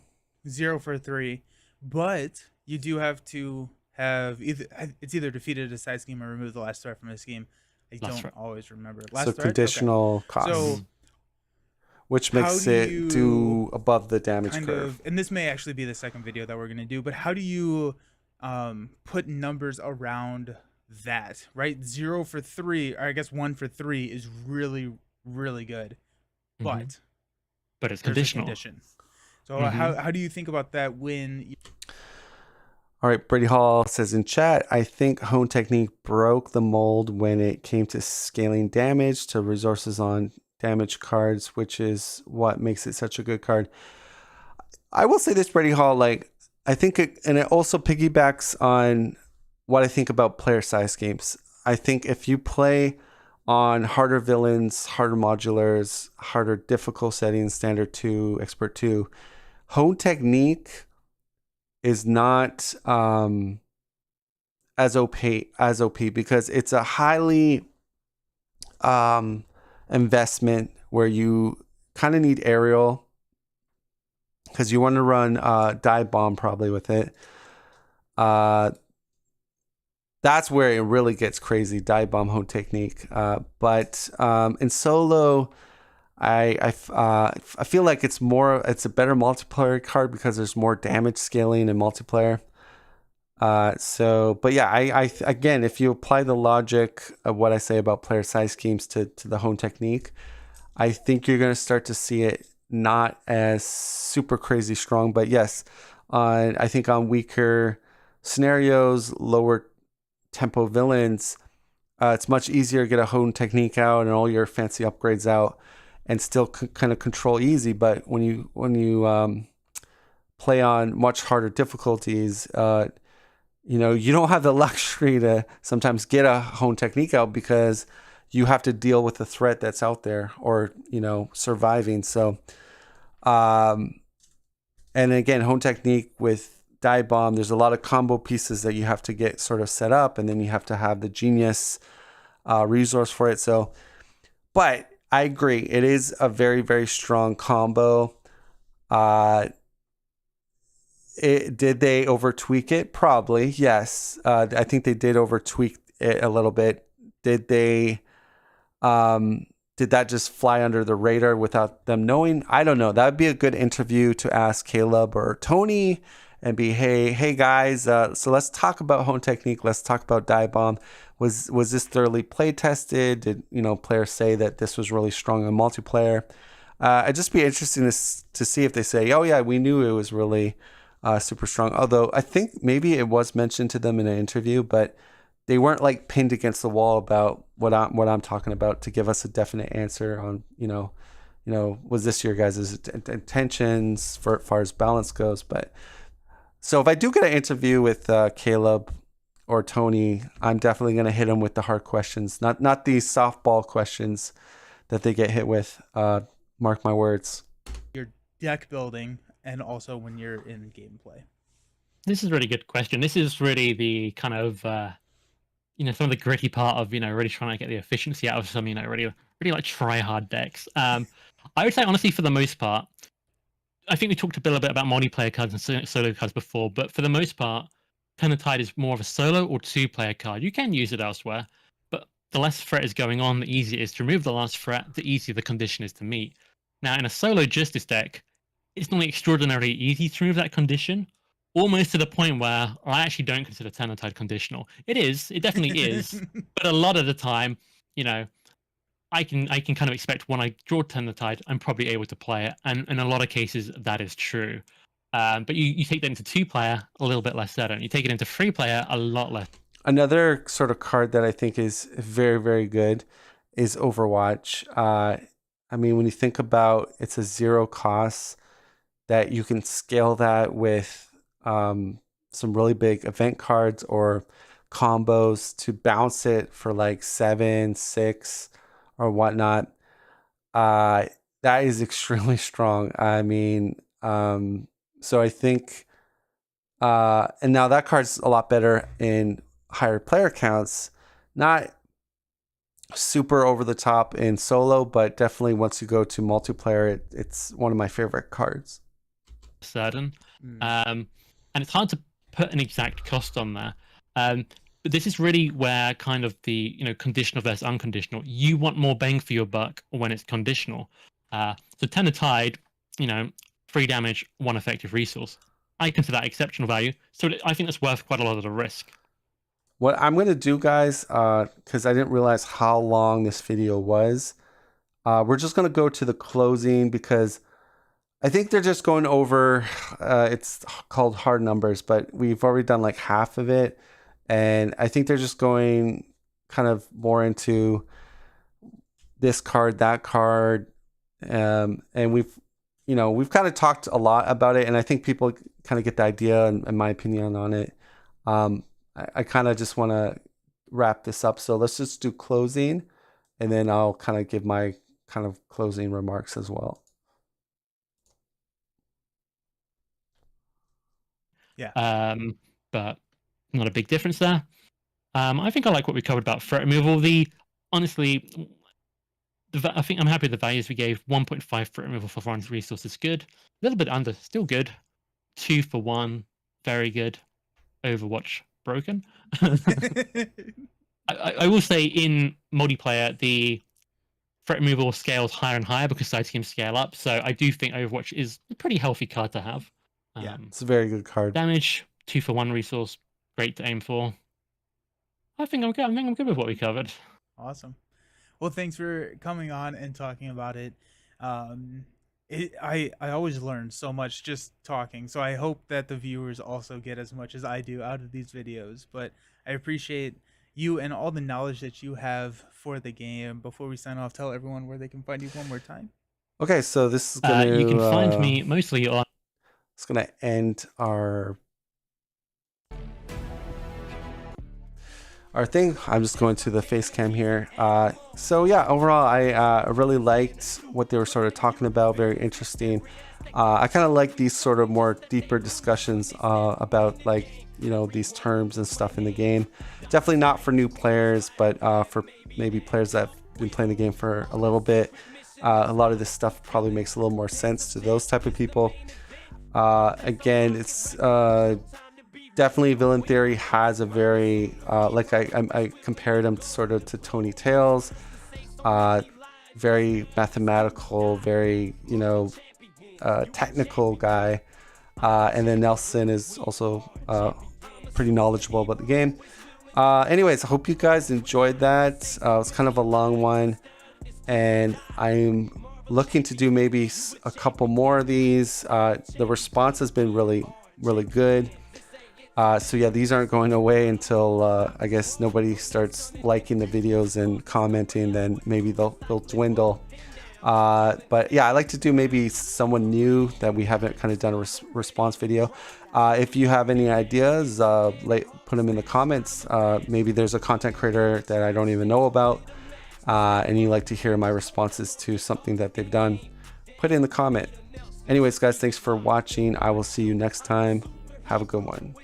[SPEAKER 2] 0 for 3, but you do have to have either defeated a side scheme or remove the last threat from a scheme. I
[SPEAKER 3] Last
[SPEAKER 2] don't
[SPEAKER 3] threat.
[SPEAKER 2] always remember.
[SPEAKER 1] So
[SPEAKER 2] Last threat? Okay.
[SPEAKER 1] conditional cost,
[SPEAKER 2] So
[SPEAKER 1] which
[SPEAKER 2] how
[SPEAKER 1] makes
[SPEAKER 2] do
[SPEAKER 1] it do
[SPEAKER 2] you
[SPEAKER 1] above the damage
[SPEAKER 2] kind
[SPEAKER 1] curve.
[SPEAKER 2] of, and this may actually be the second video that we're going to do, but how do you put numbers around that, right? 0 for 3, or I guess 1 for 3 is really, really good, but
[SPEAKER 3] But it's
[SPEAKER 2] there's a
[SPEAKER 3] conditional.
[SPEAKER 2] condition. So how do you think about that when
[SPEAKER 1] All right, Brady Hall says in chat, I think Hone Technique broke the mold when it came to scaling damage to resources on damage cards, which is what makes it such a good card. I will say this, Brady Hall, like, I think and it also piggybacks on what I think about player size games. I think if you play on harder villains, harder modulars, harder difficult settings, standard 2, expert 2, Hone Technique is not as OP because it's a highly investment where you kind of need aerial because you want to run dive bomb probably with it. That's where it really gets crazy, dive bomb Hone Technique. But in solo, I feel like it's a better multiplayer card because there's more damage scaling in multiplayer. But yeah, I again, if you apply the logic of what I say about player size schemes to the Hone Technique, I think you're going to start to see it not as super crazy strong. But yes, I think on weaker scenarios, lower tempo villains, it's much easier to get a Hone Technique out and all your fancy upgrades out and still kind of control easy. But when you play on much harder difficulties, you don't have the luxury to sometimes get a Hone Technique out because you have to deal with the threat that's out there or, surviving. So, and again, Hone Technique with dive bomb, there's a lot of combo pieces that you have to get sort of set up, and then you have to have the genius resource for it. So, but I agree, it is a very, very strong combo. Did they over tweak it? Probably, yes. I think they did over tweak it a little bit. Did they? Did that just fly under the radar without them knowing? I don't know. That would be a good interview to ask Caleb or Tony and be, hey guys. So let's talk about Hone Technique. Let's talk about dive bomb. Was this thoroughly play tested? Did players say that this was really strong in multiplayer? I'd just be interesting to see if they say, oh yeah, we knew it was really super strong. Although I think maybe it was mentioned to them in an interview, but they weren't like pinned against the wall about what I'm talking about to give us a definite answer on, was this your guys' intentions for as far as balance goes. But so if I do get an interview with Caleb or Tony, I'm definitely going to hit them with the hard questions, not these softball questions that they get hit with. Mark my words.
[SPEAKER 2] your deck building and also when you're in gameplay?
[SPEAKER 3] This is a really good question. This is really the kind of some of the gritty part of really trying to get the efficiency out of some really like try hard decks. I would say honestly, for the most part, I think we talked a little bit about multiplayer cards and solo cards before, but for the most part, Turn the Tide is more of a solo or 2-player card. You can use it elsewhere, but the less threat is going on, the easier it is to remove the last threat, the easier the condition is to meet. Now, in a solo Justice deck, it's normally extraordinarily easy to remove that condition, almost to the point where I actually don't consider Turn the Tide conditional. It definitely is, but a lot of the time, I can kind of expect when I draw Turn the Tide, I'm probably able to play it, and in a lot of cases that is true. But you take that into 2-player, a little bit less certain. You take it into 3-player, a lot less.
[SPEAKER 1] Another sort of card that I think is very, very good is Overwatch. I mean, when you think about it's a 0 cost that you can scale that with some really big event cards or combos to bounce it for like 7, 6 or whatnot. That is extremely strong. I mean, so I think, and now that card's a lot better in higher player counts, not super over the top in solo, but definitely once you go to multiplayer, it's one of my favorite cards.
[SPEAKER 3] Certain. And it's hard to put an exact cost on there. But this is really where kind of the conditional versus unconditional. You want more bang for your buck when it's conditional. So Ten of Tide, 3 damage, 1 effective resource. I consider that exceptional value. So I think that's worth quite a lot of the risk.
[SPEAKER 1] What I'm going to do, guys, because I didn't realize how long this video was, we're just going to go to the closing because I think they're just going over, it's called hard numbers, but we've already done like half of it. And I think they're just going kind of more into this card, that card. And we've kind of talked a lot about it. And I think people kind of get the idea and my opinion on it. I kind of just want to wrap this up. So let's just do closing, and then I'll kind of give my kind of closing remarks as well.
[SPEAKER 2] Yeah.
[SPEAKER 3] But not a big difference there. I think I like what we covered about threat removal. Honestly, I think I'm happy with the values we gave. 1.5 threat removal for foreign resource is good. A little bit under, still good. 2 for 1, very good. Overwatch, broken. I will say in multiplayer, the threat removal scales higher and higher because side teams scale up. So I do think Overwatch is a pretty healthy card to have.
[SPEAKER 2] Yeah,
[SPEAKER 1] it's a very good card.
[SPEAKER 3] Damage, 2 for 1 resource, great to aim for. I think I'm good. I think I'm good with what we covered.
[SPEAKER 2] Awesome. Well, thanks for coming on and talking about it. I always learn so much just talking, so I hope that the viewers also get as much as I do out of these videos. But I appreciate you and all the knowledge that you have for the game. Before we sign off, tell everyone where they can find you one more time.
[SPEAKER 1] Okay, so this is going to...
[SPEAKER 3] you can find me mostly on...
[SPEAKER 1] It's going to end our thing. I'm just going to the face cam here. So yeah, overall, I really liked what they were sort of talking about. Very interesting. I kind of like these sort of more deeper discussions about like, these terms and stuff in the game. Definitely not for new players, but for maybe players that have been playing the game for a little bit. A lot of this stuff probably makes a little more sense to those type of people. Again, it's definitely Villain Theory has a very like I compared him sort of to Tony Tales, very mathematical, very technical guy, and then Nelson is also pretty knowledgeable about the game. Anyways, I hope you guys enjoyed that. It's kind of a long one, and I'm looking to do maybe a couple more of these. The response has been really good. So yeah, these aren't going away until I guess nobody starts liking the videos and commenting, then maybe they'll dwindle. But yeah, I like to do maybe someone new that we haven't kind of done a response video. If you have any ideas, put them in the comments. Maybe there's a content creator that I don't even know about, and you like to hear my responses to something that they've done, put it in the comment. Anyways, guys, thanks for watching. I will see you next time. Have a good one.